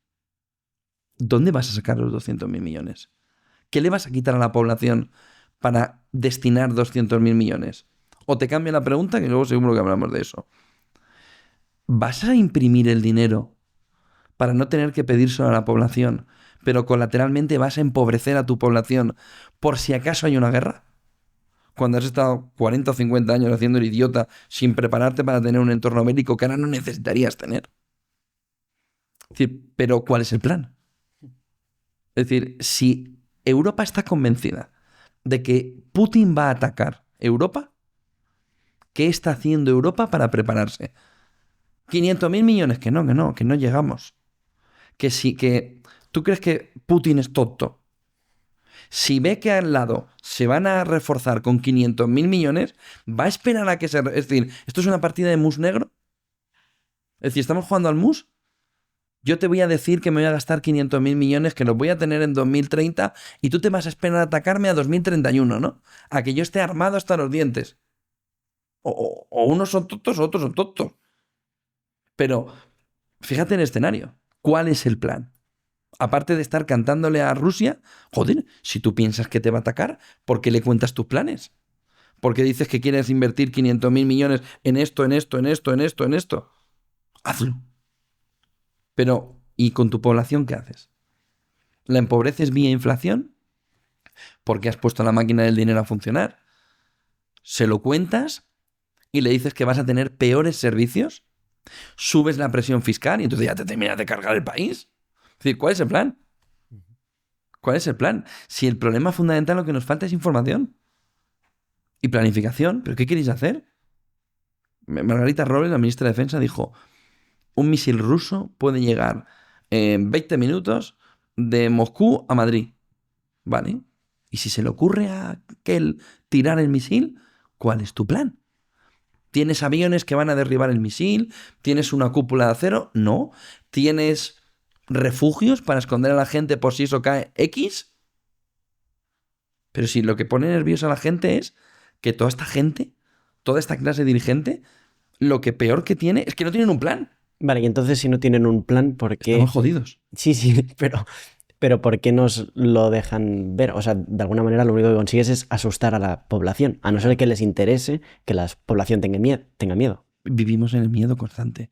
¿Dónde vas a sacar los 200.000 millones? ¿Qué le vas a quitar a la población para destinar 200.000 millones? O te cambio la pregunta, que luego seguro que hablamos de eso. ¿Vas a imprimir el dinero para no tener que pedírselo a la población, pero colateralmente vas a empobrecer a tu población por si acaso hay una guerra? Cuando has estado 40 o 50 años haciendo el idiota sin prepararte para tener un entorno bélico que ahora no necesitarías tener. Es decir, pero ¿cuál es el plan? Es decir, si Europa está convencida de que Putin va a atacar Europa, ¿qué está haciendo Europa para prepararse? 500.000 millones, que no llegamos. Que sí, que tú crees que Putin es tonto. Si ve que al lado se van a reforzar con 500.000 millones, va a esperar a que se... Es decir, ¿esto es una partida de mus negro? Es decir, ¿estamos jugando al mus? Yo te voy a decir que me voy a gastar 500.000 millones, que los voy a tener en 2030, y tú te vas a esperar a atacarme a 2031, ¿no? A que yo esté armado hasta los dientes. O unos son tontos o otros son tontos. Pero fíjate en el escenario. ¿Cuál es el plan? Aparte de estar cantándole a Rusia, joder, si tú piensas que te va a atacar, ¿por qué le cuentas tus planes? ¿Por qué dices que quieres invertir 500.000 millones en esto, en esto, en esto, en esto, en esto? Hazlo. Pero, ¿y con tu población qué haces? ¿La empobreces vía inflación? Porque has puesto la máquina del dinero a funcionar. ¿Se lo cuentas y le dices que vas a tener peores servicios? ¿Subes la presión fiscal y entonces ya te terminas de cargar el país? Es decir, ¿cuál es el plan? ¿Cuál es el plan? Si el problema fundamental lo que nos falta es información y planificación, ¿pero qué queréis hacer? Margarita Robles, la ministra de Defensa, dijo: un misil ruso puede llegar en 20 minutos de Moscú a Madrid. ¿Vale? Y si se le ocurre a aquel tirar el misil, ¿cuál es tu plan? ¿Tienes aviones que van a derribar el misil? ¿Tienes una cúpula de acero? No. ¿Tienes refugios para esconder a la gente por si eso cae X? Pero si lo que pone nerviosa a la gente es que toda esta gente, toda esta clase dirigente, lo que peor que tiene es que no tienen un plan. Vale, y entonces si no tienen un plan, ¿por qué? Estamos jodidos. Sí, pero ¿por qué nos lo dejan ver? O sea, de alguna manera lo único que consigues es asustar a la población, a no ser que les interese que la población tenga miedo. Vivimos en el miedo constante.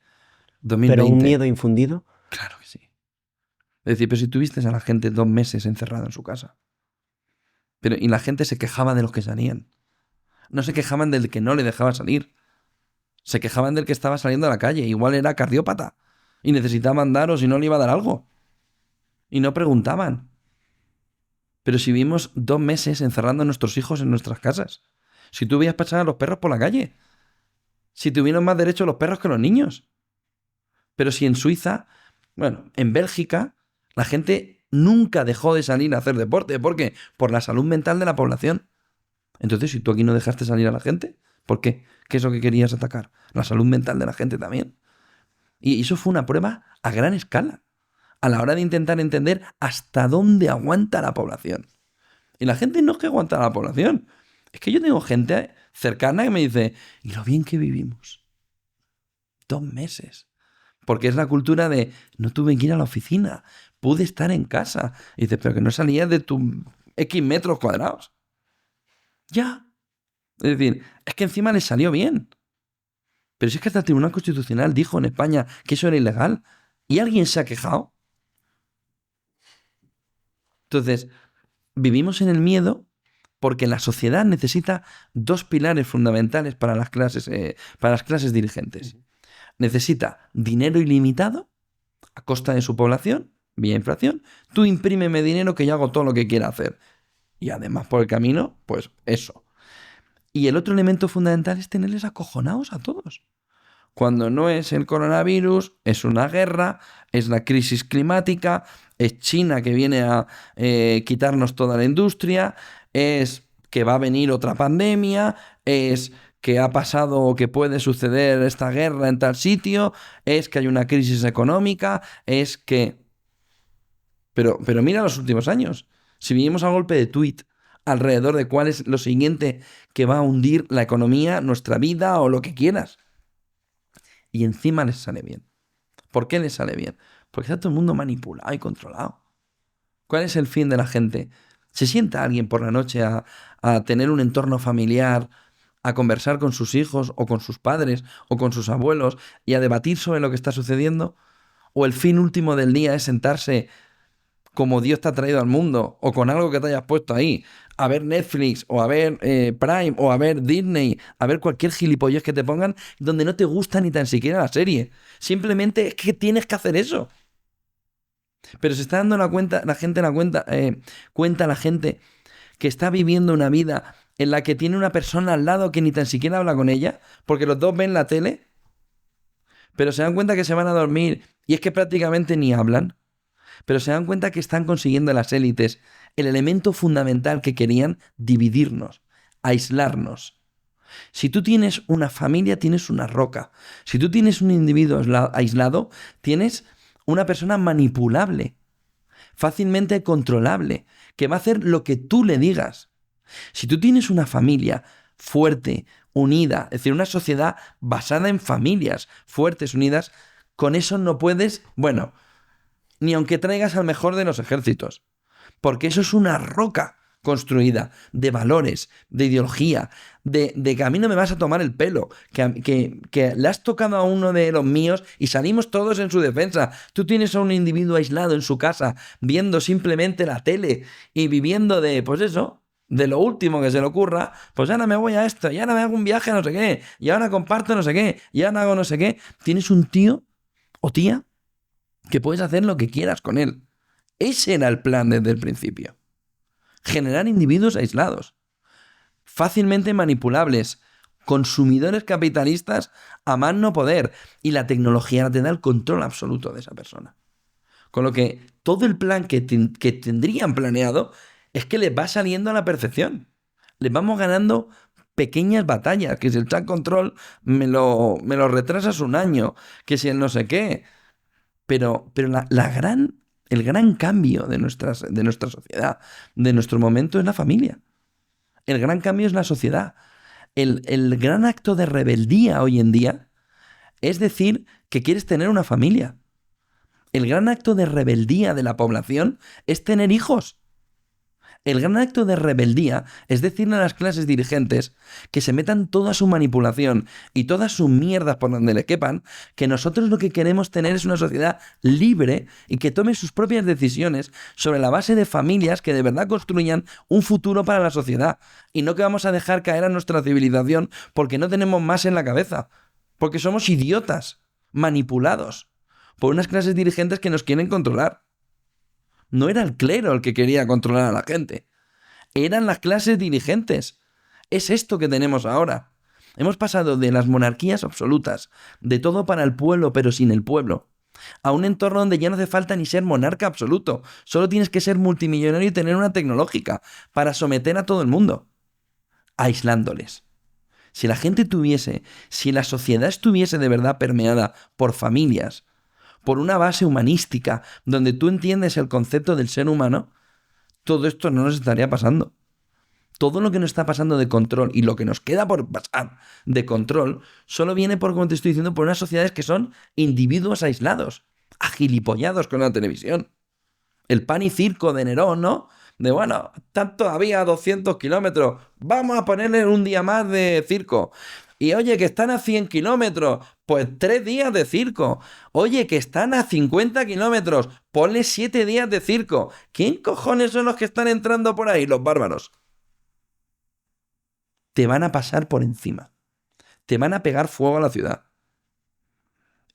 2020. Pero un miedo infundido. Claro que sí. Es decir, pero si tuviste a la gente 2 meses encerrada en su casa. Y la gente se quejaba de los que salían. No se quejaban del que no le dejaba salir. Se quejaban del que estaba saliendo a la calle. Igual era cardiópata. Y necesitaba andar o si no le iba a dar algo. Y no preguntaban. Pero si vivimos 2 meses encerrando a nuestros hijos en nuestras casas. Si tú veías pasar a los perros por la calle. Si tuvieron más derechos los perros que los niños. Pero si en Suiza, bueno, en Bélgica, la gente nunca dejó de salir a hacer deporte. ¿Por qué? Por la salud mental de la población. Entonces, si tú aquí no dejaste salir a la gente, ¿por qué? ¿Qué es lo que querías atacar? La salud mental de la gente también. Y eso fue una prueba a gran escala, a la hora de intentar entender hasta dónde aguanta la población. Y la gente no es que aguanta la población. Es que yo tengo gente cercana que me dice: ¿y lo bien que vivimos? 2 meses. Porque es la cultura de: no tuve que ir a la oficina, pude estar en casa. Y dices: pero que no salías de tus X metros cuadrados. Ya. Es decir, es que encima les salió bien. Pero si es que hasta el Tribunal Constitucional dijo en España que eso era ilegal y alguien se ha quejado. Entonces, vivimos en el miedo porque la sociedad necesita 2 pilares fundamentales para las clases dirigentes. Necesita dinero ilimitado a costa de su población, vía inflación. Tú imprímeme dinero que yo hago todo lo que quiera hacer. Y además por el camino, pues eso. Y el otro elemento fundamental es tenerles acojonados a todos. Cuando no es el coronavirus, es una guerra, es la crisis climática, es China que viene a quitarnos toda la industria, es que va a venir otra pandemia, es que ha pasado o que puede suceder esta guerra en tal sitio, es que hay una crisis económica, es que... Pero mira los últimos años. Si vinimos a golpe de tuit alrededor de cuál es lo siguiente que va a hundir la economía, nuestra vida o lo que quieras. Y encima les sale bien. ¿Por qué les sale bien? Porque está todo el mundo manipulado y controlado. ¿Cuál es el fin de la gente? ¿Se sienta alguien por la noche a tener un entorno familiar, a conversar con sus hijos o con sus padres o con sus abuelos y a debatir sobre lo que está sucediendo? ¿O el fin último del día es sentarse como Dios te ha traído al mundo o con algo que te hayas puesto ahí, a ver Netflix o a ver Prime o a ver Disney, a ver cualquier gilipollez que te pongan donde no te gusta ni tan siquiera la serie? Simplemente es que tienes que hacer eso. Pero se está dando cuenta la gente que está viviendo una vida en la que tiene una persona al lado que ni tan siquiera habla con ella, porque los dos ven la tele, pero se dan cuenta que se van a dormir y es que prácticamente ni hablan. Pero se dan cuenta que están consiguiendo las élites el elemento fundamental que querían: dividirnos, aislarnos. Si tú tienes una familia, tienes una roca. Si tú tienes un individuo aislado, tienes una persona manipulable, fácilmente controlable, que va a hacer lo que tú le digas. Si tú tienes una familia fuerte, unida, es decir, una sociedad basada en familias fuertes, unidas, con eso no puedes, bueno, ni aunque traigas al mejor de los ejércitos, porque eso es una roca construida de valores, de ideología, de que a mí no me vas a tomar el pelo, que le has tocado a uno de los míos y salimos todos en su defensa. Tú tienes a un individuo aislado en su casa, viendo simplemente la tele y viviendo de, pues eso, de lo último que se le ocurra, pues ahora me voy a esto, y ahora me hago un viaje a no sé qué, y ahora comparto no sé qué, y ahora hago no sé qué. Tienes un tío o tía que puedes hacer lo que quieras con él. Ese era el plan desde el principio. Generar individuos aislados, fácilmente manipulables, consumidores capitalistas a más no poder, y la tecnología te da el control absoluto de esa persona. Con lo que todo el plan que tendrían planeado es que les va saliendo a la perfección. Les vamos ganando pequeñas batallas, que si el chat control me lo retrasas un año, que si el no sé qué. Pero el gran cambio de nuestra sociedad, de nuestro momento, es la familia. El gran cambio es la sociedad. El gran acto de rebeldía hoy en día es decir que quieres tener una familia. El gran acto de rebeldía de la población es tener hijos. El gran acto de rebeldía es decirle a las clases dirigentes que se metan toda su manipulación y todas sus mierdas por donde le quepan, que nosotros lo que queremos tener es una sociedad libre y que tome sus propias decisiones sobre la base de familias que de verdad construyan un futuro para la sociedad, y no que vamos a dejar caer a nuestra civilización porque no tenemos más en la cabeza, porque somos idiotas, manipulados por unas clases dirigentes que nos quieren controlar. No era el clero el que quería controlar a la gente. Eran las clases dirigentes. Es esto que tenemos ahora. Hemos pasado de las monarquías absolutas, de todo para el pueblo pero sin el pueblo, a un entorno donde ya no hace falta ni ser monarca absoluto. Solo tienes que ser multimillonario y tener una tecnológica para someter a todo el mundo, aislándoles. Si la sociedad estuviese de verdad permeada por familias, por una base humanística, donde tú entiendes el concepto del ser humano, todo esto no nos estaría pasando. Todo lo que nos está pasando de control y lo que nos queda por pasar de control solo viene por, como te estoy diciendo, por unas sociedades que son individuos aislados, agilipollados con la televisión. El pan y circo de Nerón, ¿no? De bueno, están todavía a 200 kilómetros, vamos a ponerle un día más de circo. Y oye, que están a 100 kilómetros, pues 3 días de circo. Oye, que están a 50 kilómetros, ponle 7 días de circo. ¿Quién cojones son los que están entrando por ahí? Los bárbaros. Te van a pasar por encima. Te van a pegar fuego a la ciudad.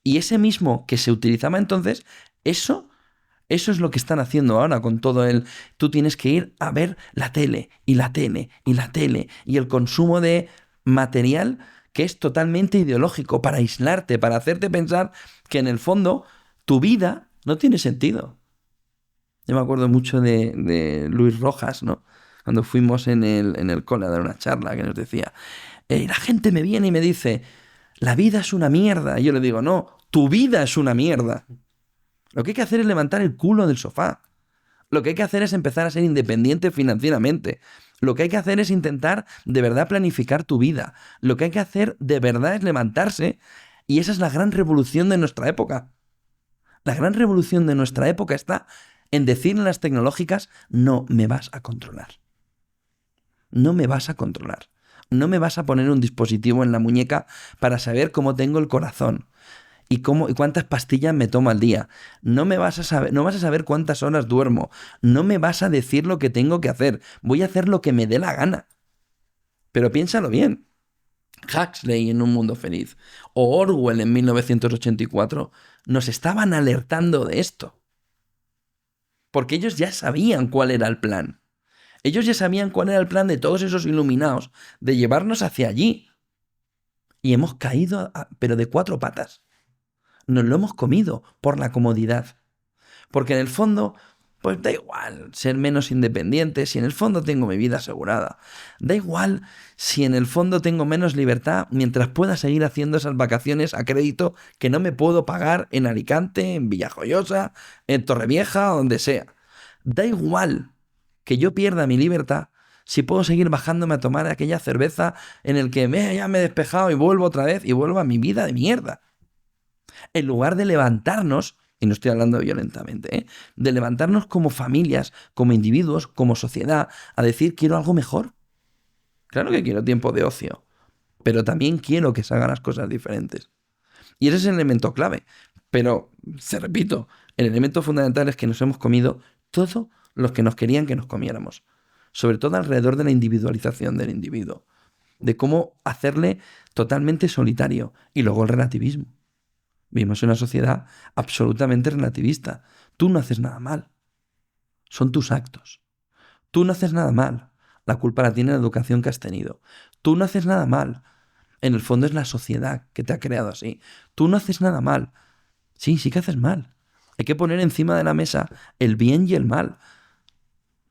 Y ese mismo que se utilizaba entonces, eso es lo que están haciendo ahora con todo el... Tú tienes que ir a ver la tele, y la tele, y la tele, y el consumo de material que es totalmente ideológico, para aislarte, para hacerte pensar que en el fondo tu vida no tiene sentido. Yo me acuerdo mucho de Luis Rojas, ¿no? Cuando fuimos en el cole a dar una charla, que nos decía, la gente me viene y me dice, la vida es una mierda. Y yo le digo, no, tu vida es una mierda. Lo que hay que hacer es levantar el culo del sofá. Lo que hay que hacer es empezar a ser independiente financieramente. Lo que hay que hacer es intentar de verdad planificar tu vida. Lo que hay que hacer de verdad es levantarse, y esa es la gran revolución de nuestra época. La gran revolución de nuestra época está en decirle a las tecnológicas, no me vas a controlar. No me vas a controlar. No me vas a poner un dispositivo en la muñeca para saber cómo tengo el corazón y cuántas pastillas me tomo al día. No vas a saber cuántas horas duermo. No me vas a decir lo que tengo que hacer. Voy a hacer lo que me dé la gana. Pero piénsalo bien. Huxley en Un Mundo Feliz o Orwell en 1984 nos estaban alertando de esto. Porque ellos ya sabían cuál era el plan. Ellos ya sabían cuál era el plan de todos esos iluminados de llevarnos hacia allí. Y hemos caído, pero de 4 patas. Nos lo hemos comido por la comodidad. Porque en el fondo, pues da igual ser menos independiente si en el fondo tengo mi vida asegurada. Da igual si en el fondo tengo menos libertad mientras pueda seguir haciendo esas vacaciones a crédito que no me puedo pagar en Alicante, en Villajoyosa, en Torrevieja o donde sea. Da igual que yo pierda mi libertad si puedo seguir bajándome a tomar aquella cerveza en el que ya me he despejado y vuelvo otra vez y vuelvo a mi vida de mierda. En lugar de levantarnos, y no estoy hablando violentamente, de levantarnos como familias, como individuos, como sociedad, a decir, quiero algo mejor. Claro que quiero tiempo de ocio, pero también quiero que se hagan las cosas diferentes. Y ese es el elemento clave. Pero, te repito, el elemento fundamental es que nos hemos comido todo lo que nos querían que nos comiéramos. Sobre todo alrededor de la individualización del individuo. De cómo hacerle totalmente solitario. Y luego el relativismo. Vivimos en una sociedad absolutamente relativista. Tú no haces nada mal. Son tus actos. Tú no haces nada mal. La culpa la tiene la educación que has tenido. Tú no haces nada mal. En el fondo es la sociedad que te ha creado así. Tú no haces nada mal. Sí, sí que haces mal. Hay que poner encima de la mesa el bien y el mal.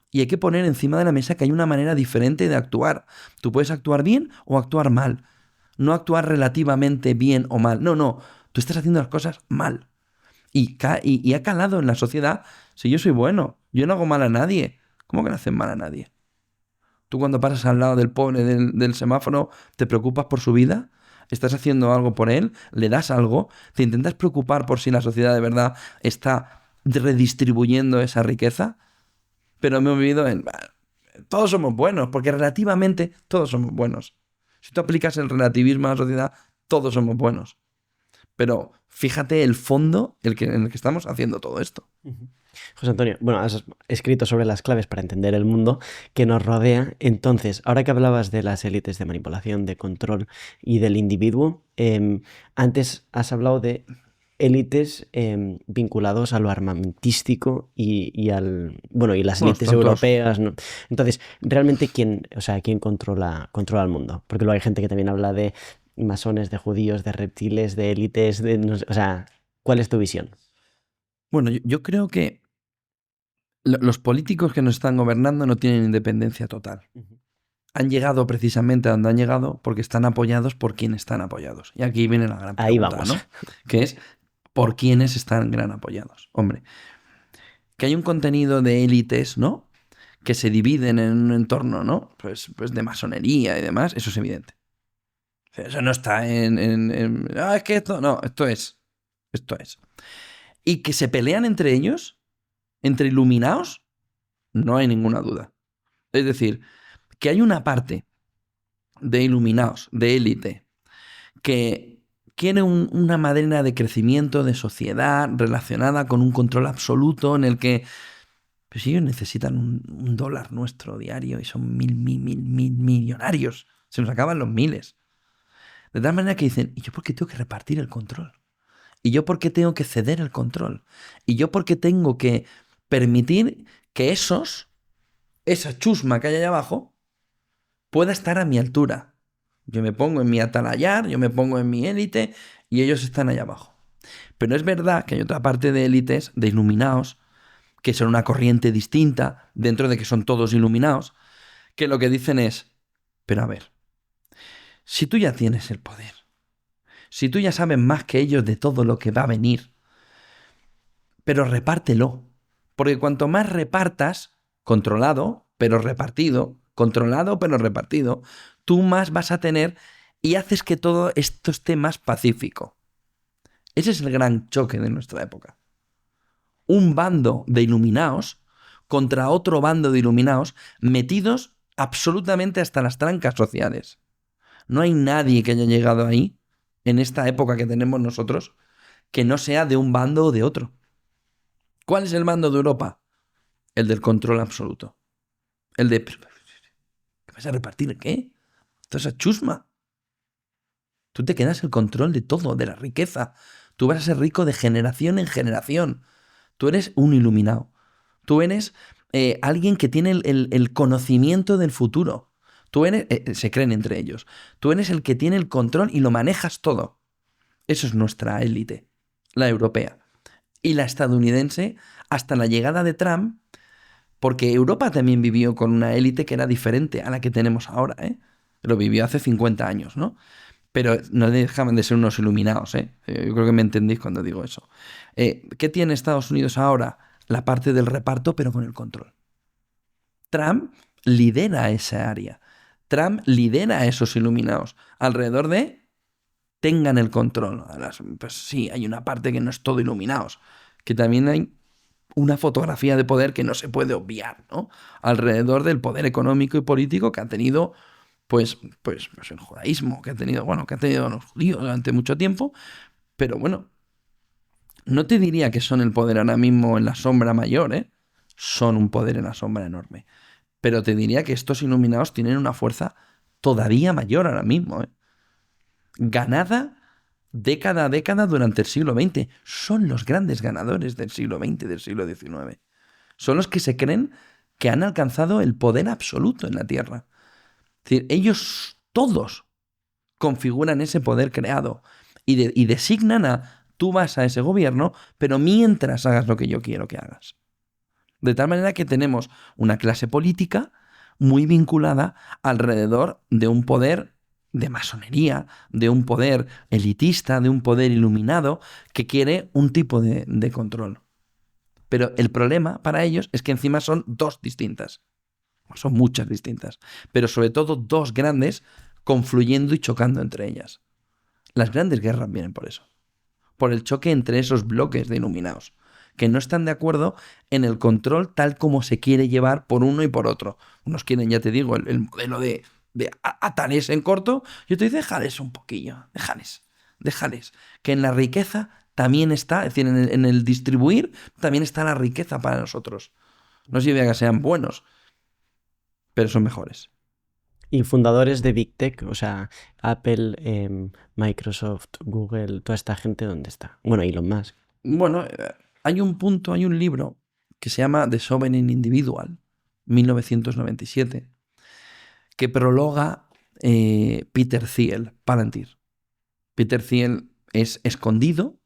Y hay que poner encima de la mesa que hay una manera diferente de actuar. Tú puedes actuar bien o actuar mal. No actuar relativamente bien o mal. No. Tú estás haciendo las cosas mal. Y ha calado en la sociedad. Si yo soy bueno, yo no hago mal a nadie. ¿Cómo que no hacen mal a nadie? Tú cuando pasas al lado del pobre del semáforo, ¿te preocupas por su vida? ¿Estás haciendo algo por él? ¿Le das algo? ¿Te intentas preocupar por si la sociedad de verdad está redistribuyendo esa riqueza? Pero me he vivido en... Todos somos buenos, porque relativamente todos somos buenos. Si tú aplicas el relativismo a la sociedad, todos somos buenos. Pero fíjate el fondo en el que estamos haciendo todo esto. José Antonio, bueno, has escrito sobre las claves para entender el mundo que nos rodea. Entonces, ahora que hablabas de las élites de manipulación, de control y del individuo, antes has hablado de élites vinculados a lo armamentístico y las élites europeas, ¿no? Entonces, realmente ¿quién controla el mundo? Porque luego hay gente que también habla de masones, de judíos, de reptiles, de élites, ¿cuál es tu visión? Bueno, yo creo que los políticos que nos están gobernando no tienen independencia total. Uh-huh. Han llegado precisamente a donde han llegado porque están apoyados por quienes están apoyados. Y aquí viene la gran pregunta, ahí vamos, ¿no? Que es, ¿por quiénes están gran apoyados? Hombre, que hay un contenido de élites, ¿no? Que se dividen en un entorno, ¿no? Pues de masonería y demás, eso es evidente. Eso no está es que esto... No, esto es. Y que se pelean entre ellos, entre iluminados, no hay ninguna duda. Es decir, que hay una parte de iluminados, de élite, que quiere una madera de crecimiento, de sociedad, relacionada con un control absoluto en el que pues ellos necesitan un dólar nuestro diario y son mil millonarios. Se nos acaban los miles. De tal manera que dicen, ¿y yo por qué tengo que repartir el control? ¿Y yo por qué tengo que ceder el control? ¿Y yo por qué tengo que permitir que esa chusma que hay allá abajo, pueda estar a mi altura? Yo me pongo en mi atalayar, yo me pongo en mi élite y ellos están allá abajo. Pero es verdad que hay otra parte de élites, de iluminados, que son una corriente distinta, dentro de que son todos iluminados, que lo que dicen es, pero a ver, si tú ya tienes el poder, si tú ya sabes más que ellos de todo lo que va a venir, pero repártelo. Porque cuanto más repartas, controlado, pero repartido, controlado, pero repartido, tú más vas a tener y haces que todo esto esté más pacífico. Ese es el gran choque de nuestra época. un bando de iluminaos contra otro bando de iluminaos metidos absolutamente hasta las trancas sociales. No hay nadie que haya llegado ahí, en esta época que tenemos nosotros, que no sea de un bando o de otro. ¿Cuál es el mando de Europa? El del control absoluto. El de... ¿Qué vas a repartir? ¿Qué? Esto es chusma. Tú te quedas el control de todo, de la riqueza. Tú vas a ser rico de generación en generación. Tú eres un iluminado. Tú eres alguien que tiene el conocimiento del futuro. Tú eres... se creen entre ellos. Tú eres el que tiene el control y lo manejas todo. Eso es nuestra élite, la europea. Y la estadounidense, hasta la llegada de Trump, porque Europa también vivió con una élite que era diferente a la que tenemos ahora, ¿eh? Lo vivió hace 50 años, ¿no? Pero no dejaban de ser unos iluminados, ¿eh? Yo creo que me entendéis cuando digo eso. ¿Qué tiene Estados Unidos ahora? La parte del reparto, pero con el control. Trump lidera esa área. Trump lidera a esos iluminados alrededor de tengan el control. Pues sí, hay una parte que no es todo iluminados, que también hay una fotografía de poder que no se puede obviar, ¿no? Alrededor del poder económico y político que ha tenido, pues el judaísmo, que ha tenido los judíos durante mucho tiempo, pero bueno, no te diría que son el poder ahora mismo en la sombra mayor, ¿eh? Son un poder en la sombra enorme. Pero te diría que estos iluminados tienen una fuerza todavía mayor ahora mismo, ¿eh? Ganada década a década durante el siglo XX. Son los grandes ganadores del siglo XX, del siglo XIX. Son los que se creen que han alcanzado el poder absoluto en la Tierra. Es decir, ellos todos configuran ese poder creado y designan a tú vas a ese gobierno, pero mientras hagas lo que yo quiero que hagas. De tal manera que tenemos una clase política muy vinculada alrededor de un poder de masonería, de un poder elitista, de un poder iluminado, que quiere un tipo de control. Pero el problema para ellos es que encima son dos distintas. Son muchas distintas. Pero sobre todo dos grandes confluyendo y chocando entre ellas. Las grandes guerras vienen por eso. Por el choque entre esos bloques de iluminados, que no están de acuerdo en el control tal como se quiere llevar por uno y por otro. Unos quieren, ya te digo, el modelo de atales en corto, y otros dicen, déjales un poquillo, déjales. Que en la riqueza también está, es decir, en el distribuir también está la riqueza para nosotros. No significa que sean buenos, pero son mejores. Y fundadores de Big Tech, o sea, Apple, Microsoft, Google, toda esta gente, ¿dónde está? Bueno, Elon Musk. Bueno, hay un libro que se llama The Sovereign Individual, 1997, que prologa Peter Thiel, Palantir. Peter Thiel es escondido,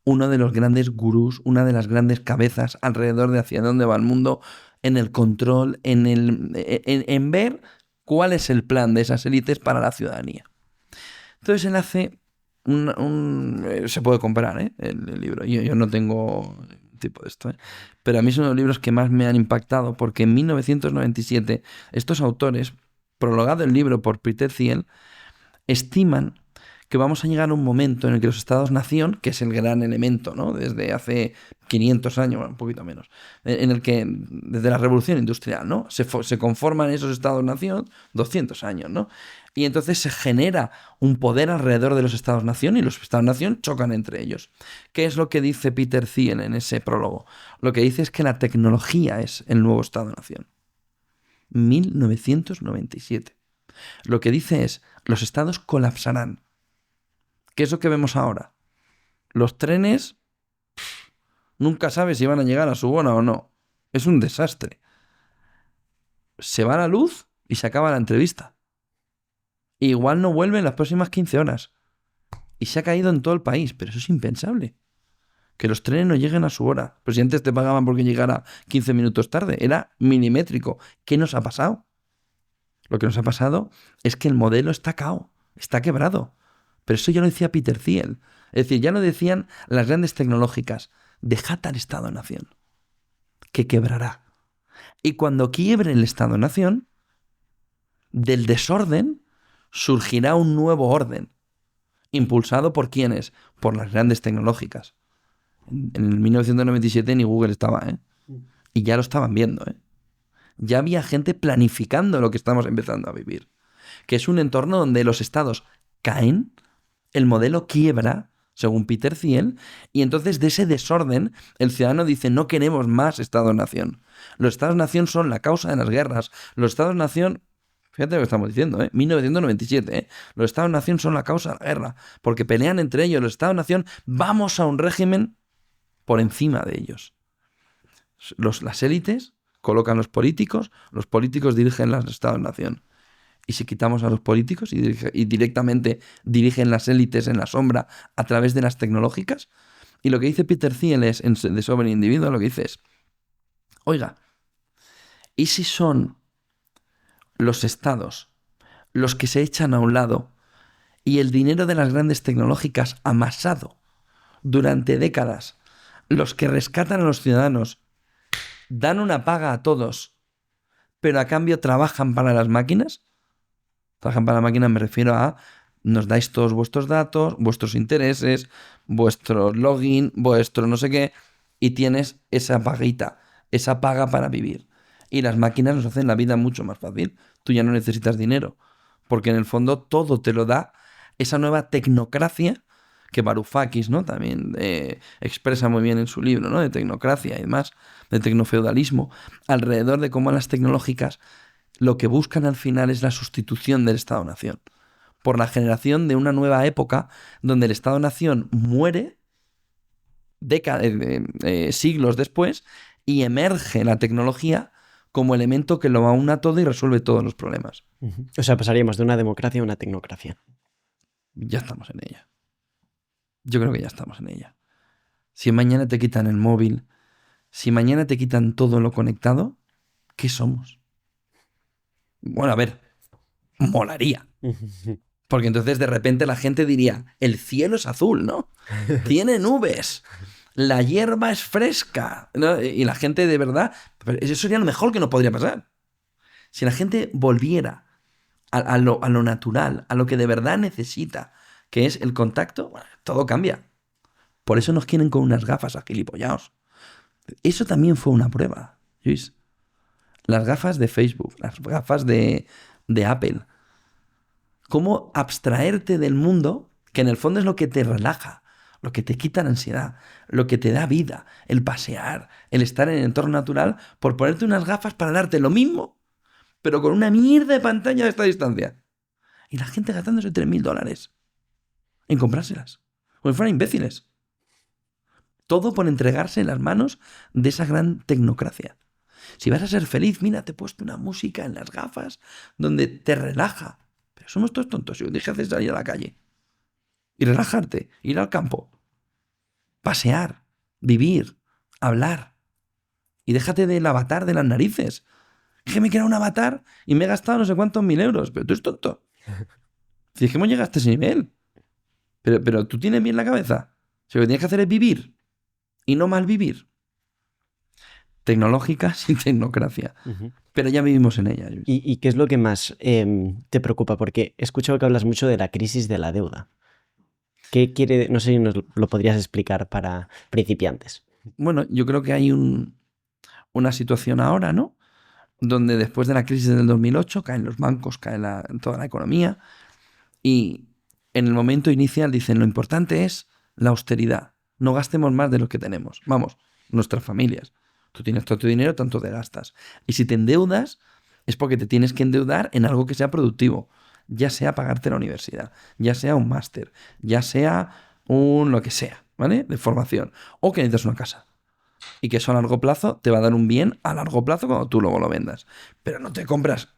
uno de los grandes gurús, una de las grandes cabezas alrededor de hacia dónde va el mundo, en el control, en ver cuál es el plan de esas élites para la ciudadanía. Entonces él hace se puede comprar, ¿eh? El libro. Yo no tengo tipo de esto, ¿eh? Pero a mí son los libros que más me han impactado porque en 1997 estos autores, prologado el libro por Peter Thiel, estiman que vamos a llegar a un momento en el que los estados-nación, que es el gran elemento, ¿no? Desde hace 500 años, un poquito menos, en el que desde la revolución industrial, ¿no? Se conforman esos estados-nación 200 años, ¿no? Y entonces se genera un poder alrededor de los estados-nación y los estados-nación chocan entre ellos. ¿Qué es lo que dice Peter Thiel en ese prólogo? Lo que dice es que la tecnología es el nuevo estado-nación. 1997. Lo que dice es, los estados colapsarán. ¿Qué es lo que vemos ahora? Los trenes, nunca sabes si van a llegar a su bola o no. Es un desastre. Se va la luz y se acaba la entrevista. Igual no vuelve en las próximas 15 horas. Y se ha caído en todo el país, pero eso es impensable. Que los trenes no lleguen a su hora. Pues si antes te pagaban porque llegara 15 minutos tarde, era milimétrico. ¿Qué nos ha pasado? Lo que nos ha pasado es que el modelo está cao, está quebrado. Pero eso ya lo decía Peter Thiel. Es decir, ya lo decían las grandes tecnológicas. Dejad al Estado-Nación, que quebrará. Y cuando quiebre el Estado-Nación, del desorden surgirá un nuevo orden. ¿Impulsado por quiénes? Por las grandes tecnológicas. En el 1997 ni Google estaba, ¿eh? Y ya lo estaban viendo, ¿eh? Ya había gente planificando lo que estamos empezando a vivir. Que es un entorno donde los estados caen, el modelo quiebra, según Peter Thiel, y entonces de ese desorden el ciudadano dice no queremos más Estado-nación. Los Estados-nación son la causa de las guerras. Los Estados-nación, fíjate lo que estamos diciendo, 1997, los Estados-nación son la causa de la guerra, porque pelean entre ellos. Los Estados-nación, vamos a un régimen por encima de ellos. Las élites colocan los políticos dirigen los Estados-nación. Y si quitamos a los políticos y directamente dirigen las élites en la sombra a través de las tecnológicas. Y lo que dice Peter Thiel es, en The Sovereign Individual, lo que dice es, oiga, ¿y si son los estados los que se echan a un lado y el dinero de las grandes tecnológicas amasado durante décadas, los que rescatan a los ciudadanos, dan una paga a todos, pero a cambio trabajan para las máquinas? Trabajan para la máquina, me refiero a nos dais todos vuestros datos, vuestros intereses, vuestro login, vuestro no sé qué, y tienes esa paguita, esa paga para vivir. Y las máquinas nos hacen la vida mucho más fácil. Tú ya no necesitas dinero, porque en el fondo todo te lo da esa nueva tecnocracia que Varoufakis, ¿no? También expresa muy bien en su libro, ¿no? De tecnocracia y demás, de tecnofeudalismo, alrededor de cómo las tecnológicas lo que buscan al final es la sustitución del Estado-nación por la generación de una nueva época donde el Estado-nación muere siglos después y emerge la tecnología como elemento que lo aúna todo y resuelve todos los problemas. O sea, pasaríamos de una democracia a una tecnocracia. Ya estamos en ella. Yo creo que ya estamos en ella. Si mañana te quitan el móvil, si mañana te quitan todo lo conectado, ¿qué somos? Bueno, a ver, molaría. Porque entonces de repente la gente diría, el cielo es azul, ¿no? Tiene nubes, la hierba es fresca, ¿no? Y la gente de verdad, eso sería lo mejor que nos podría pasar. Si la gente volviera a lo natural, a lo que de verdad necesita, que es el contacto, bueno, todo cambia. Por eso nos quieren con unas gafas agilipollados. Eso también fue una prueba, Luis. Las gafas de Facebook, las gafas de Apple. Cómo abstraerte del mundo, que en el fondo es lo que te relaja, lo que te quita la ansiedad, lo que te da vida, el pasear, el estar en el entorno natural, por ponerte unas gafas para darte lo mismo, pero con una mierda de pantalla de esta distancia. Y la gente gastándose $3.000 en comprárselas. Como si fueran imbéciles. Todo por entregarse en las manos de esa gran tecnocracia. Si vas a ser feliz, mira, te he puesto una música en las gafas donde te relaja. Pero somos todos tontos. Yo dije hacer salir a la calle y relajarte, ir al campo, pasear, vivir, hablar. Y déjate del avatar de las narices. Que me quiera un avatar y me he gastado no sé cuántos 1.000 euros. Pero tú eres tonto. Si es que hemos llegado a este nivel. Pero tú tienes bien la cabeza. Si lo que tienes que hacer es vivir y no mal vivir. Tecnológica sin tecnocracia. Pero ya vivimos en ella. ¿Y qué es lo que más te preocupa? Porque he escuchado que hablas mucho de la crisis de la deuda. ¿Qué quiere? No sé si nos lo podrías explicar para principiantes. Bueno, yo creo que hay una situación ahora, ¿no? Donde después de la crisis del 2008 caen los bancos, cae toda la economía y en el momento inicial dicen lo importante es la austeridad. No gastemos más de lo que tenemos. Vamos, nuestras familias. Tú tienes todo tu dinero, tanto te gastas. Y si te endeudas, es porque te tienes que endeudar en algo que sea productivo. Ya sea pagarte la universidad, ya sea un máster, ya sea lo que sea, ¿vale? De formación. O que necesitas una casa. Y que eso a largo plazo te va a dar un bien a largo plazo cuando tú luego lo vendas. Pero no te compras.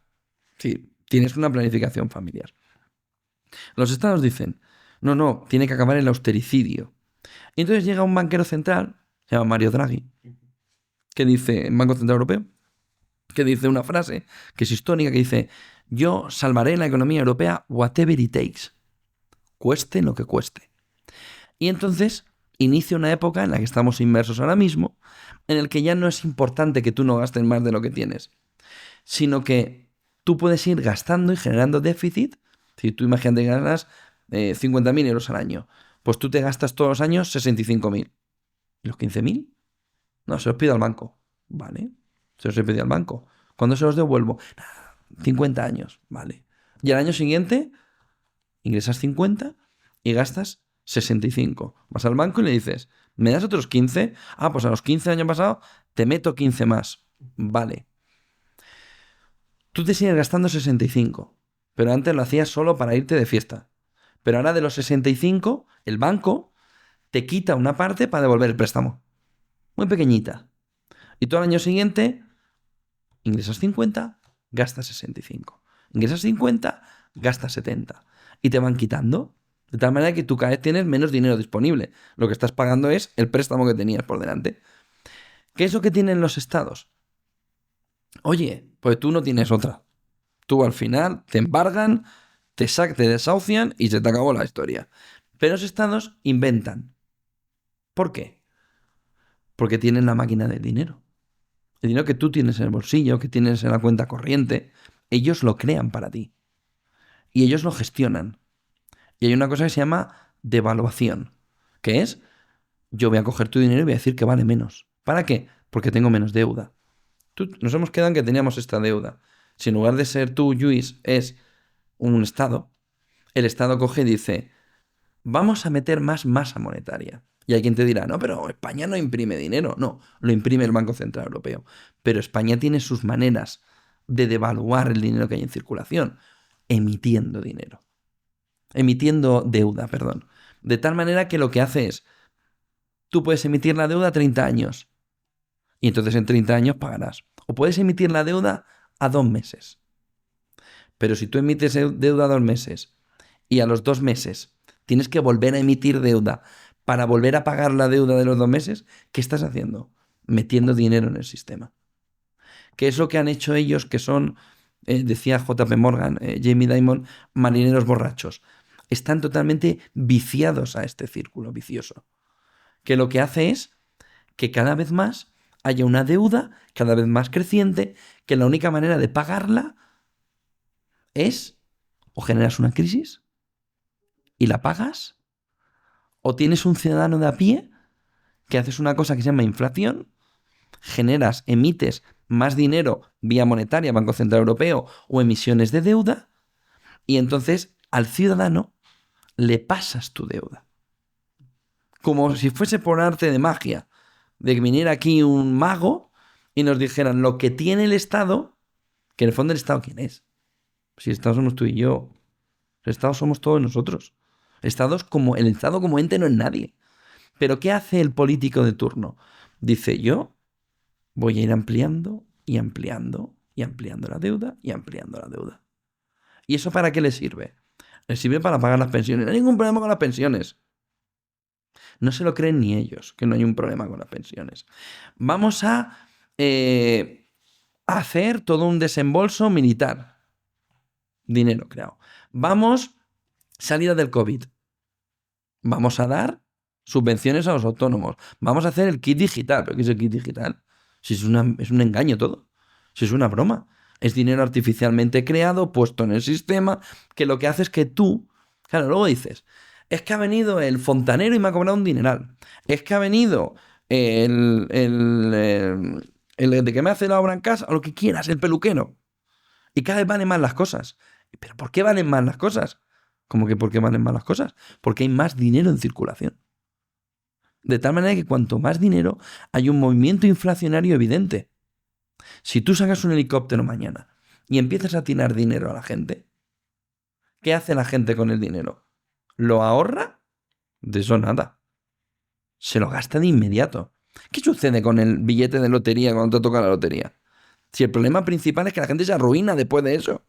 Sí, tienes una planificación familiar. Los estados dicen, no, tiene que acabar el austericidio. Y entonces llega un banquero central, se llama Mario Draghi, que dice, en Banco Central Europeo, que dice una frase que es histórica, que dice, yo salvaré la economía europea whatever it takes, cueste lo que cueste. Y entonces inicia una época en la que estamos inmersos ahora mismo, en el que ya no es importante que tú no gastes más de lo que tienes, sino que tú puedes ir gastando y generando déficit. Si tú imagínate que ganas 50.000 euros al año, pues tú te gastas todos los años 65.000. ¿Y los 15.000? No, se los pido al banco. Vale, se los he pedido al banco. ¿Cuándo se los devuelvo? 50 años, vale. Y al año siguiente ingresas 50 y gastas 65. Vas al banco y le dices, ¿me das otros 15? Ah, pues a los 15 del año pasado te meto 15 más. Vale. Tú te sigues gastando 65, pero antes lo hacías solo para irte de fiesta. Pero ahora de los 65, el banco te quita una parte para devolver el préstamo. Muy pequeñita. Y tú al año siguiente ingresas 50, gastas 65. Ingresas 50, gastas 70. Y te van quitando. De tal manera que tú cada vez tienes menos dinero disponible. Lo que estás pagando es el préstamo que tenías por delante. ¿Qué es lo que tienen los estados? Oye, pues tú no tienes otra. Tú al final te embargan, te desahucian y se te acabó la historia. Pero los estados inventan. ¿Por qué? Porque tienen la máquina del dinero. El dinero que tú tienes en el bolsillo, que tienes en la cuenta corriente, ellos lo crean para ti. Y ellos lo gestionan. Y hay una cosa que se llama devaluación, que es, yo voy a coger tu dinero y voy a decir que vale menos. ¿Para qué? Porque tengo menos deuda. Nos hemos quedado en que teníamos esta deuda. Si en lugar de ser tú, Luis, es un Estado, el Estado coge y dice, vamos a meter más masa monetaria. Y hay quien te dirá, no, pero España no imprime dinero. No, lo imprime el Banco Central Europeo. Pero España tiene sus maneras de devaluar el dinero que hay en circulación, emitiendo dinero. Emitiendo deuda, perdón. De tal manera que lo que hace es, tú puedes emitir la deuda a 30 años. Y entonces en 30 años pagarás. O puedes emitir la deuda a 2 meses. Pero si tú emites deuda a 2 meses y a los 2 meses tienes que volver a emitir deuda para volver a pagar la deuda de los 2 meses, ¿qué estás haciendo? Metiendo dinero en el sistema. ¿Qué es lo que han hecho ellos que son, decía JP Morgan, Jamie Dimon, marineros borrachos? Están totalmente viciados a este círculo vicioso. Que lo que hace es que cada vez más haya una deuda cada vez más creciente, que la única manera de pagarla es o generas una crisis y la pagas, o tienes un ciudadano de a pie que haces una cosa que se llama inflación, emites más dinero vía monetaria, Banco Central Europeo, o emisiones de deuda, y entonces al ciudadano le pasas tu deuda. Como si fuese por arte de magia, de que viniera aquí un mago y nos dijeran lo que tiene el Estado, que en el fondo el Estado, ¿quién es? Si el Estado somos tú y yo, el Estado somos todos nosotros. El Estado como ente no es nadie. Pero ¿qué hace el político de turno? Dice, yo voy a ir ampliando y ampliando y ampliando la deuda y ampliando la deuda. ¿Y eso para qué le sirve? Le sirve para pagar las pensiones. No hay ningún problema con las pensiones. No se lo creen ni ellos, que no hay un problema con las pensiones. Vamos a hacer todo un desembolso militar. Dinero creado. Vamos, salida del COVID. Vamos a dar subvenciones a los autónomos. Vamos a hacer el kit digital. ¿Pero qué es el kit digital? Si es un engaño todo. Si es una broma. Es dinero artificialmente creado, puesto en el sistema, que lo que hace es que tú, claro, luego dices, es que ha venido el fontanero y me ha cobrado un dineral. Es que ha venido el de que me hace la obra en casa, o lo que quieras, el peluquero. Y cada vez valen más las cosas. ¿Pero por qué valen más las cosas? ¿Cómo que por qué valen más las cosas? Porque hay más dinero en circulación. De tal manera que cuanto más dinero, hay un movimiento inflacionario evidente. Si tú sacas un helicóptero mañana y empiezas a tirar dinero a la gente, ¿qué hace la gente con el dinero? ¿Lo ahorra? De eso nada. Se lo gasta de inmediato. ¿Qué sucede con el billete de lotería cuando te toca la lotería? Si el problema principal es que la gente se arruina después de eso.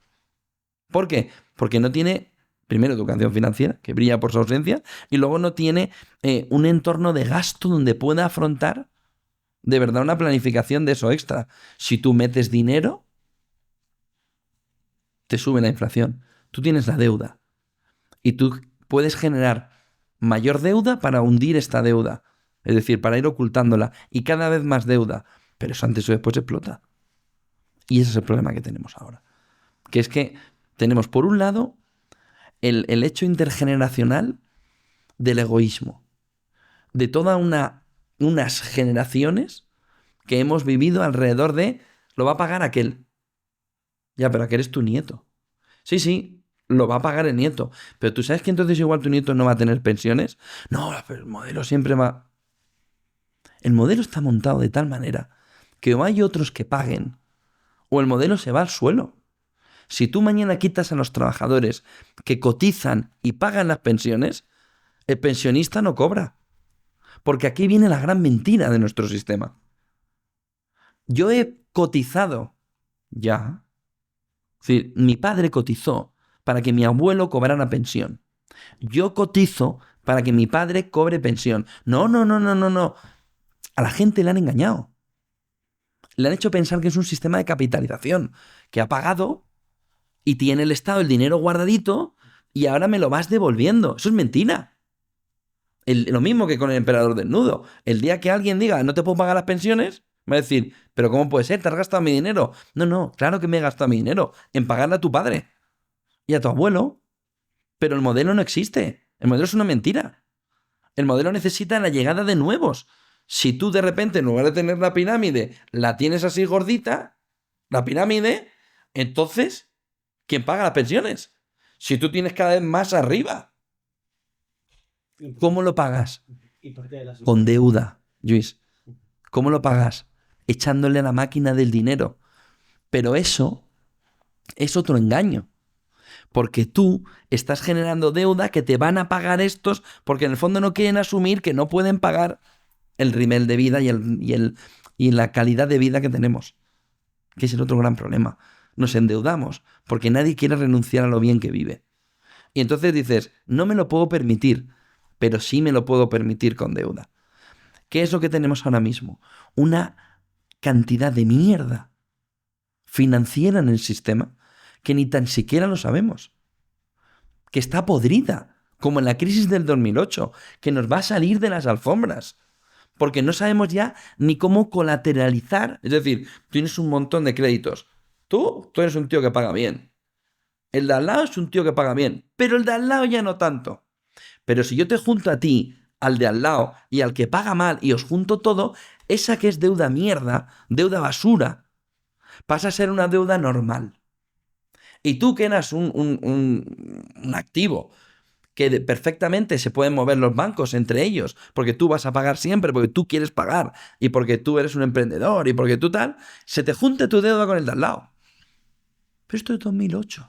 ¿Por qué? Porque no tiene, primero, educación financiera, que brilla por su ausencia, y luego no tiene un entorno de gasto donde pueda afrontar de verdad una planificación de eso extra. Si tú metes dinero, te sube la inflación. Tú tienes la deuda. Y tú puedes generar mayor deuda para hundir esta deuda. Es decir, para ir ocultándola. Y cada vez más deuda. Pero eso antes o después explota. Y ese es el problema que tenemos ahora. Que es que tenemos, por un lado, el hecho intergeneracional del egoísmo. De toda una unas generaciones que hemos vivido alrededor de lo va a pagar aquel. Ya, pero aquel es tu nieto. Sí, lo va a pagar el nieto. Pero tú sabes que entonces igual tu nieto no va a tener pensiones. No, pero el modelo siempre va... El modelo está montado de tal manera que o hay otros que paguen o el modelo se va al suelo. Si tú mañana quitas a los trabajadores que cotizan y pagan las pensiones, el pensionista no cobra. Porque aquí viene la gran mentira de nuestro sistema. Yo he cotizado ya. Es decir, mi padre cotizó para que mi abuelo cobrara pensión. Yo cotizo para que mi padre cobre pensión. No. A la gente le han engañado. Le han hecho pensar que es un sistema de capitalización, que ha pagado y tiene el Estado el dinero guardadito y ahora me lo vas devolviendo. Eso es mentira. Lo mismo que con el emperador desnudo. El día que alguien diga, no te puedo pagar las pensiones, me va a decir, pero ¿cómo puede ser? ¿Te has gastado mi dinero? No, claro que me he gastado mi dinero en pagarle a tu padre y a tu abuelo. Pero el modelo no existe. El modelo es una mentira. El modelo necesita la llegada de nuevos. Si tú de repente, en lugar de tener la pirámide, la tienes así gordita, la pirámide, entonces, ¿quién paga las pensiones? Si tú tienes cada vez más arriba. ¿Cómo lo pagas? Con deuda, Luis. ¿Cómo lo pagas? Echándole a la máquina del dinero. Pero eso es otro engaño. Porque tú estás generando deuda que te van a pagar estos porque en el fondo no quieren asumir que no pueden pagar el rímel de vida y la calidad de vida que tenemos. Que es el otro gran problema. Nos endeudamos porque nadie quiere renunciar a lo bien que vive. Y entonces dices, no me lo puedo permitir, pero sí me lo puedo permitir con deuda. ¿Qué es lo que tenemos ahora mismo? Una cantidad de mierda financiera en el sistema que ni tan siquiera lo sabemos. Que está podrida, como en la crisis del 2008, que nos va a salir de las alfombras. Porque no sabemos ya ni cómo colateralizar. Es decir, tienes un montón de créditos. Tú eres un tío que paga bien. El de al lado es un tío que paga bien, pero el de al lado ya no tanto. Pero si yo te junto a ti, al de al lado y al que paga mal y os junto todo, esa que es deuda mierda, deuda basura, pasa a ser una deuda normal. Y tú que eras un activo que perfectamente se pueden mover los bancos entre ellos, porque tú vas a pagar siempre, porque tú quieres pagar, y porque tú eres un emprendedor, y porque tú tal, se te junta tu deuda con el de al lado. Pero esto es 2008.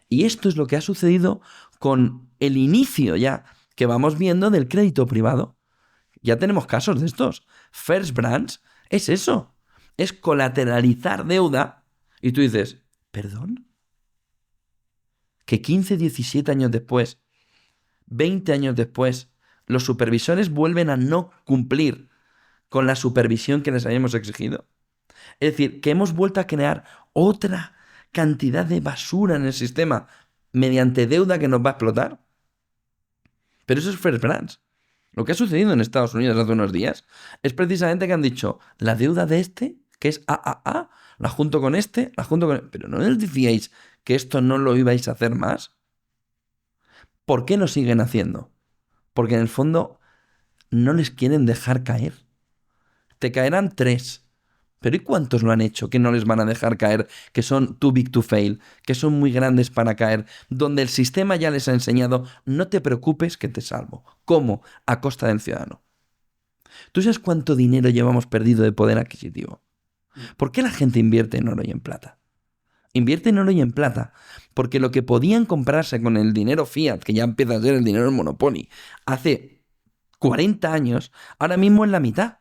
Y esto es lo que ha sucedido con el inicio ya que vamos viendo del crédito privado. Ya tenemos casos de estos. First Brands es eso. Es colateralizar deuda. Y tú dices, ¿perdón? Que 15, 17 años después, 20 años después, los supervisores vuelven a no cumplir con la supervisión que les habíamos exigido. Es decir, que hemos vuelto a crear otra cantidad de basura en el sistema mediante deuda que nos va a explotar. Pero eso es First Brands. Lo que ha sucedido en Estados Unidos hace unos días es precisamente que han dicho, la deuda de este, que es AAA, la junto con este, la junto con... Pero ¿no les decíais que esto no lo ibais a hacer más? ¿Por qué lo siguen haciendo? Porque en el fondo no les quieren dejar caer. Te caerán 3. Pero ¿y cuántos lo han hecho que no les van a dejar caer? Que son too big to fail, que son muy grandes para caer, donde el sistema ya les ha enseñado, no te preocupes que te salvo. ¿Cómo? A costa del ciudadano. ¿Tú sabes cuánto dinero llevamos perdido de poder adquisitivo? ¿Por qué la gente invierte en oro y en plata? Invierte en oro y en plata porque lo que podían comprarse con el dinero fiat, que ya empieza a ser el dinero del Monopoly, hace 40 años, ahora mismo es la mitad.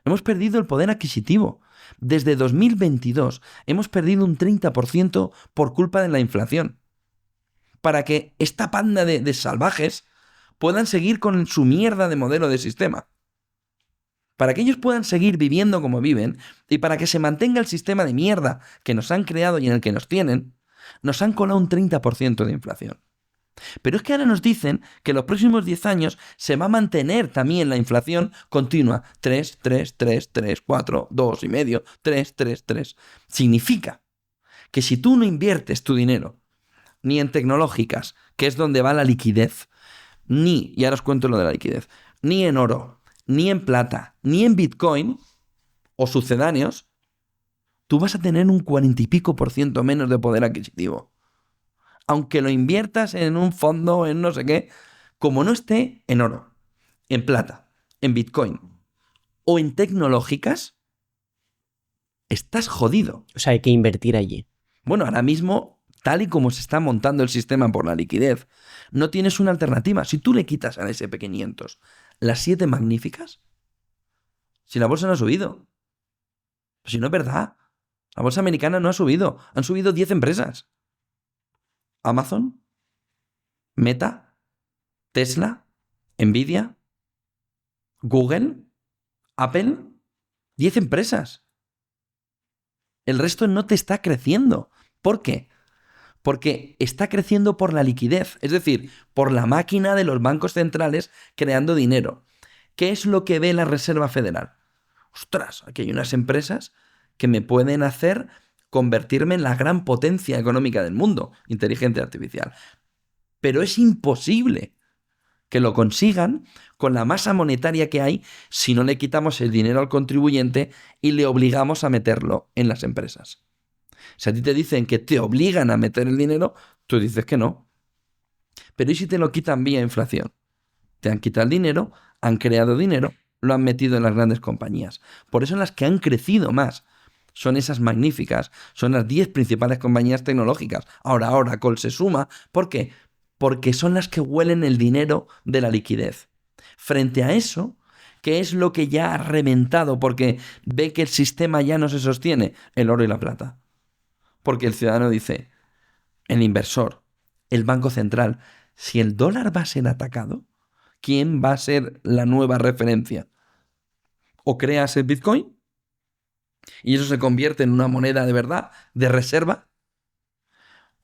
Hemos perdido el poder adquisitivo. Desde 2022 hemos perdido un 30% por culpa de la inflación. Para que esta panda de salvajes puedan seguir con su mierda de modelo de sistema. Para que ellos puedan seguir viviendo como viven y para que se mantenga el sistema de mierda que nos han creado y en el que nos tienen, nos han colado un 30% de inflación. Pero es que ahora nos dicen que en los próximos 10 años se va a mantener también la inflación continua. 3, 4, 2,5, 3. Significa que si tú no inviertes tu dinero ni en tecnológicas, que es donde va la liquidez, y ahora os cuento lo de la liquidez, ni en oro, ni en plata, ni en Bitcoin o sucedáneos, tú vas a tener un 40 y pico % menos de poder adquisitivo. Aunque lo inviertas en un fondo, en no sé qué, como no esté en oro, en plata, en Bitcoin o en tecnológicas, estás jodido. O sea, hay que invertir allí. Bueno, ahora mismo, tal y como se está montando el sistema por la liquidez, no tienes una alternativa. Si tú le quitas al S&P 500 las 7 magníficas, si la bolsa no ha subido, si no es verdad, la bolsa americana no ha subido, han subido 10 empresas. Amazon, Meta, Tesla, Nvidia, Google, Apple, 10 empresas. El resto no te está creciendo. ¿Por qué? Porque está creciendo por la liquidez, es decir, por la máquina de los bancos centrales creando dinero. ¿Qué es lo que ve la Reserva Federal? Ostras, aquí hay unas empresas que me pueden hacer convertirme en la gran potencia económica del mundo, inteligencia artificial. Pero es imposible que lo consigan con la masa monetaria que hay si no le quitamos el dinero al contribuyente y le obligamos a meterlo en las empresas. Si a ti te dicen que te obligan a meter el dinero, tú dices que no. Pero ¿y si te lo quitan vía inflación? Te han quitado el dinero, han creado dinero, lo han metido en las grandes compañías. Por eso las que han crecido más son esas magníficas, son las 10 principales compañías tecnológicas. Ahora Oracle se suma. ¿Por qué? Porque son las que huelen el dinero de la liquidez. Frente a eso, ¿qué es lo que ya ha reventado porque ve que el sistema ya no se sostiene? El oro y la plata. Porque el ciudadano dice, el inversor, el Banco Central, si el dólar va a ser atacado, ¿quién va a ser la nueva referencia? O creas el Bitcoin y eso se convierte en una moneda de verdad, de reserva,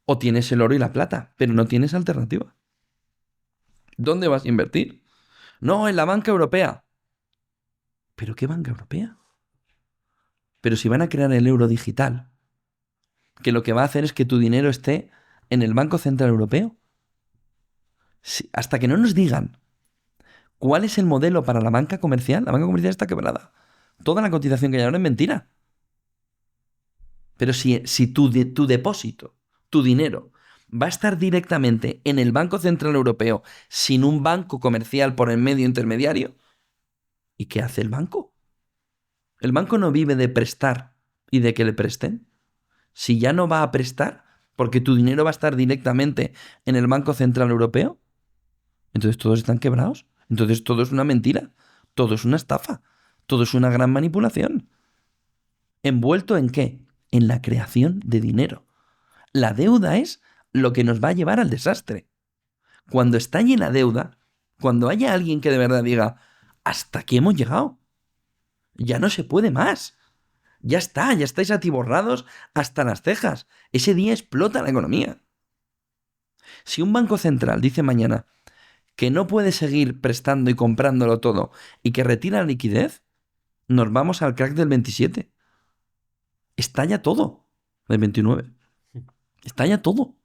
o tienes el oro y la plata, pero no tienes alternativa. ¿Dónde vas a invertir? No, en la banca europea. ¿Pero qué banca europea? Pero si van a crear el euro digital, que lo que va a hacer es que tu dinero esté en el Banco Central Europeo. Hasta que no nos digan cuál es el modelo para la banca comercial está quebrada. Toda la cotización que hay ahora es mentira. Pero si tu depósito, tu dinero, va a estar directamente en el Banco Central Europeo sin un banco comercial por el medio intermediario, ¿y qué hace el banco? El banco no vive de prestar y de que le presten. Si ya no va a prestar porque tu dinero va a estar directamente en el Banco Central Europeo, entonces todos están quebrados. Entonces todo es una mentira, todo es una estafa, todo es una gran manipulación. ¿Envuelto en qué? En la creación de dinero. La deuda es lo que nos va a llevar al desastre. Cuando estalle la deuda, cuando haya alguien que de verdad diga, hasta aquí hemos llegado, ya no se puede más, ya está, ya estáis atiborrados hasta las cejas, ese día explota la economía. Si un banco central dice mañana que no puede seguir prestando y comprándolo todo y que retira la liquidez, nos vamos al crack del 27. Estalla todo. Del 29. Estalla todo.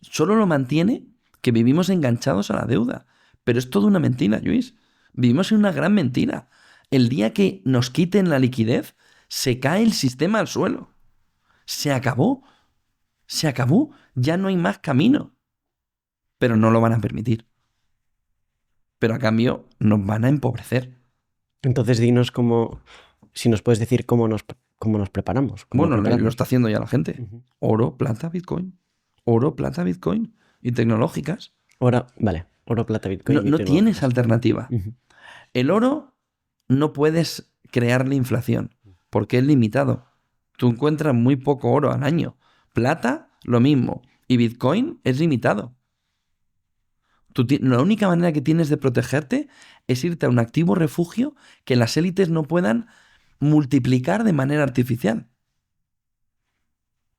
Solo lo mantiene que vivimos enganchados a la deuda. Pero es toda una mentira, Luis. Vivimos en una gran mentira. El día que nos quiten la liquidez, se cae el sistema al suelo. Se acabó. Se acabó. Ya no hay más camino. Pero no lo van a permitir. Pero a cambio nos van a empobrecer. Entonces dinos cómo, si nos puedes decir cómo nos preparamos. Bueno, lo está haciendo ya la gente. Uh-huh. Oro, plata, Bitcoin. Oro, plata, Bitcoin. Y tecnológicas. Vale, oro, plata, Bitcoin. No tienes alternativa. Uh-huh. El oro no puedes crearle inflación porque es limitado. Tú encuentras muy poco oro al año. Plata, lo mismo. Y Bitcoin es limitado. La única manera que tienes de protegerte es irte a un activo refugio que las élites no puedan multiplicar de manera artificial.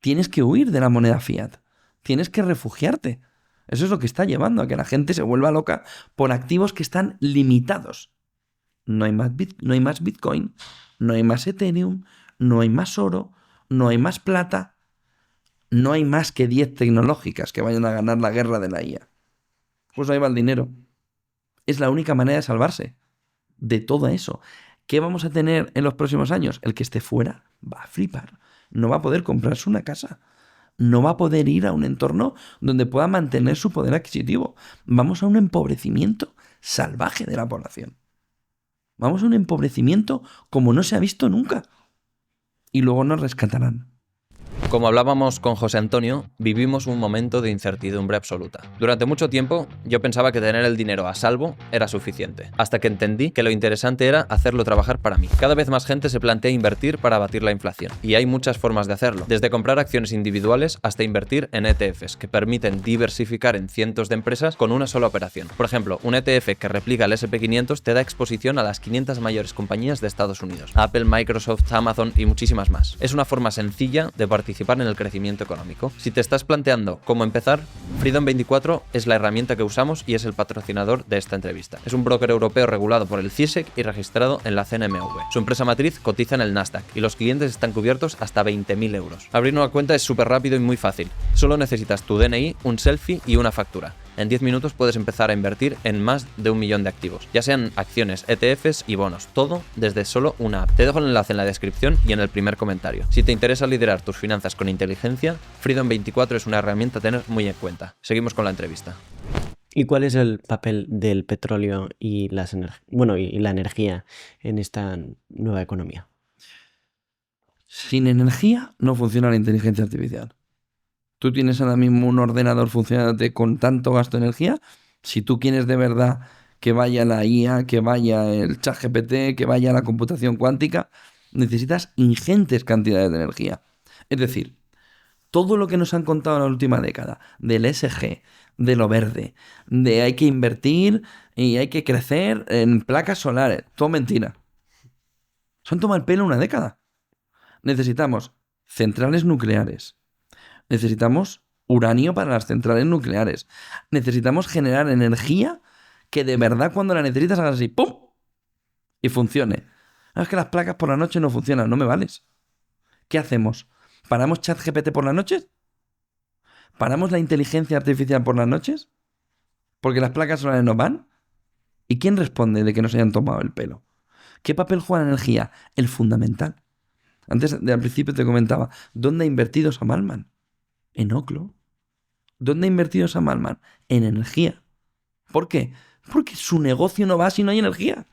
Tienes que huir de la moneda fiat. Tienes que refugiarte. Eso es lo que está llevando a que la gente se vuelva loca por activos que están limitados. No hay más Bitcoin, no hay más Ethereum, no hay más oro, no hay más plata, no hay más que 10 tecnológicas que vayan a ganar la guerra de la IA. Pues ahí va el dinero. Es la única manera de salvarse. de todo eso. ¿Qué vamos a tener en los próximos años? El que esté fuera va a flipar. No va a poder comprarse una casa. No va a poder ir a un entorno donde pueda mantener su poder adquisitivo. Vamos a un empobrecimiento salvaje de la población. Vamos a un empobrecimiento como no se ha visto nunca. Y luego nos rescatarán. Como hablábamos con José Antonio, vivimos un momento de incertidumbre absoluta. Durante mucho tiempo yo pensaba que tener el dinero a salvo era suficiente, hasta que entendí que lo interesante era hacerlo trabajar para mí. Cada vez más gente se plantea invertir para abatir la inflación, y hay muchas formas de hacerlo, desde comprar acciones individuales hasta invertir en ETFs, que permiten diversificar en cientos de empresas con una sola operación. Por ejemplo, un ETF que replica el S&P 500 te da exposición a las 500 mayores compañías de Estados Unidos, Apple, Microsoft, Amazon y muchísimas más. Es una forma sencilla de participar en el crecimiento económico. Si te estás planteando cómo empezar, Freedom24 es la herramienta que usamos y es el patrocinador de esta entrevista. Es un broker europeo regulado por el CISEC y registrado en la CNMV. Su empresa matriz cotiza en el Nasdaq y los clientes están cubiertos hasta 20.000 euros. Abrir una cuenta es súper rápido y muy fácil. Solo necesitas tu DNI, un selfie y una factura. En 10 minutos puedes empezar a invertir en más de 1 millón de activos, ya sean acciones, ETFs y bonos, todo desde solo una app. Te dejo el enlace en la descripción y en el primer comentario. Si te interesa liderar tus finanzas con inteligencia, Freedom24 es una herramienta a tener muy en cuenta. Seguimos con la entrevista. ¿Y cuál es el papel del petróleo y la energía en esta nueva economía? Sin energía no funciona la inteligencia artificial. Tú tienes ahora mismo un ordenador funcionante con tanto gasto de energía. Si tú quieres de verdad que vaya la IA, que vaya el ChatGPT, que vaya la computación cuántica, necesitas ingentes cantidades de energía. Es decir, todo lo que nos han contado en la última década, del ESG, de lo verde, de hay que invertir y hay que crecer en placas solares, todo mentira. Se han tomado el pelo una década. Necesitamos centrales nucleares. Necesitamos uranio para las centrales nucleares. Necesitamos generar energía que de verdad cuando la necesitas hagas así, ¡pum! Y funcione. No, es que las placas por la noche no funcionan, no me vales. ¿Qué hacemos? ¿Paramos ChatGPT por las noches? ¿Paramos la inteligencia artificial por las noches? ¿Porque las placas solares no van? ¿Y quién responde de que no se hayan tomado el pelo? ¿Qué papel juega la energía? El fundamental. Antes, al principio te comentaba, ¿dónde ha invertido Sam Altman? En Oklo. ¿Dónde ha invertido Sam Altman? En energía. ¿Por qué? Porque su negocio no va si no hay energía.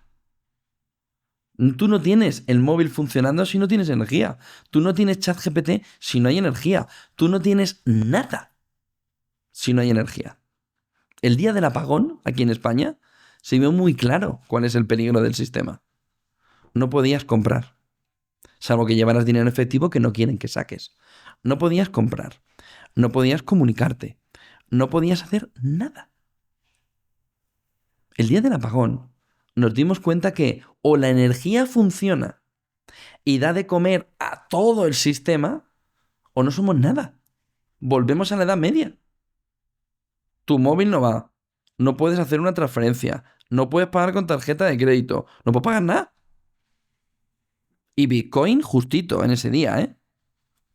Tú no tienes el móvil funcionando si no tienes energía. Tú no tienes ChatGPT si no hay energía. Tú no tienes nada si no hay energía. El día del apagón, aquí en España, se vio muy claro cuál es el peligro del sistema. No podías comprar, salvo que llevaras dinero en efectivo que no quieren que saques. No podías comprar. No podías comunicarte. No podías hacer nada. El día del apagón nos dimos cuenta que o la energía funciona y da de comer a todo el sistema, o no somos nada. Volvemos a la Edad Media. Tu móvil no va. No puedes hacer una transferencia. No puedes pagar con tarjeta de crédito. No puedes pagar nada. Y Bitcoin justito en ese día, ¿eh?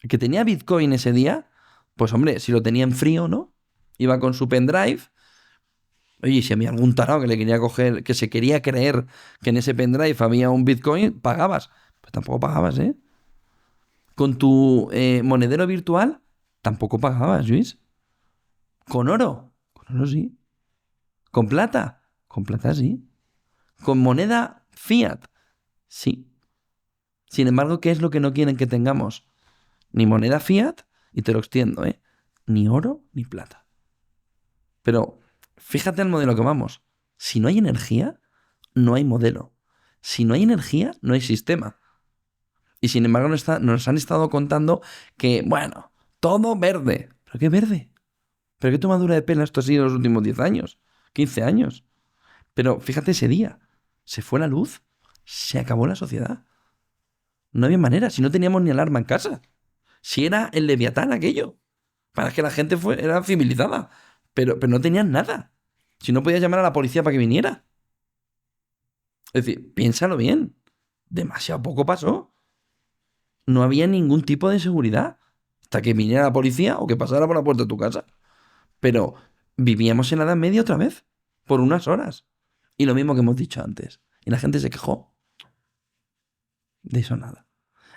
El que tenía Bitcoin ese día, pues hombre, si lo tenía en frío, ¿no? Iba con su pendrive. Oye, si había algún tarado que le quería coger, que se quería creer que en ese pendrive había un Bitcoin, pagabas. Pues tampoco pagabas, ¿eh? Con tu monedero virtual, tampoco pagabas, Luis. Con oro sí. Con plata sí. Con moneda fiat, sí. Sin embargo, ¿qué es lo que no quieren que tengamos? Ni moneda fiat, y te lo extiendo, ¿eh? Ni oro ni plata. Pero fíjate el modelo que vamos. Si no hay energía, no hay modelo. Si no hay energía, no hay sistema. Y sin embargo nos han estado contando que, bueno, todo verde. ¿Pero qué verde? ¿Pero qué tomadura de pelo esto ha sido en los últimos 10 años? 15 años. Pero fíjate ese día. Se fue la luz. Se acabó la sociedad. No había manera. Si no teníamos ni alarma en casa. Si era el Leviatán aquello. Para que la gente era civilizada. Pero no tenían nada. Si no podías llamar a la policía para que viniera. Es decir, piénsalo bien. Demasiado poco pasó. No había ningún tipo de seguridad. Hasta que viniera la policía o que pasara por la puerta de tu casa. Pero vivíamos en la Edad Media otra vez. Por unas horas. Y lo mismo que hemos dicho antes. Y la gente se quejó. De eso nada.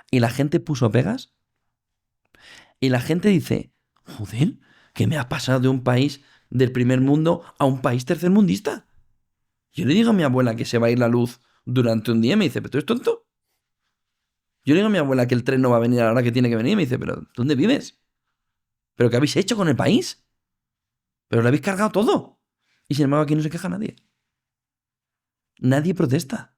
Y la gente puso pegas. Y la gente dice, joder, ¿qué me ha pasado de un país del primer mundo a un país tercermundista? Yo le digo a mi abuela que se va a ir la luz durante un día y me dice, ¿pero tú eres tonto? Yo le digo a mi abuela que el tren no va a venir a la hora que tiene que venir y me dice, ¿pero dónde vives? ¿Pero qué habéis hecho con el país? Pero lo habéis cargado todo. Y sin embargo aquí no se queja nadie. Nadie protesta.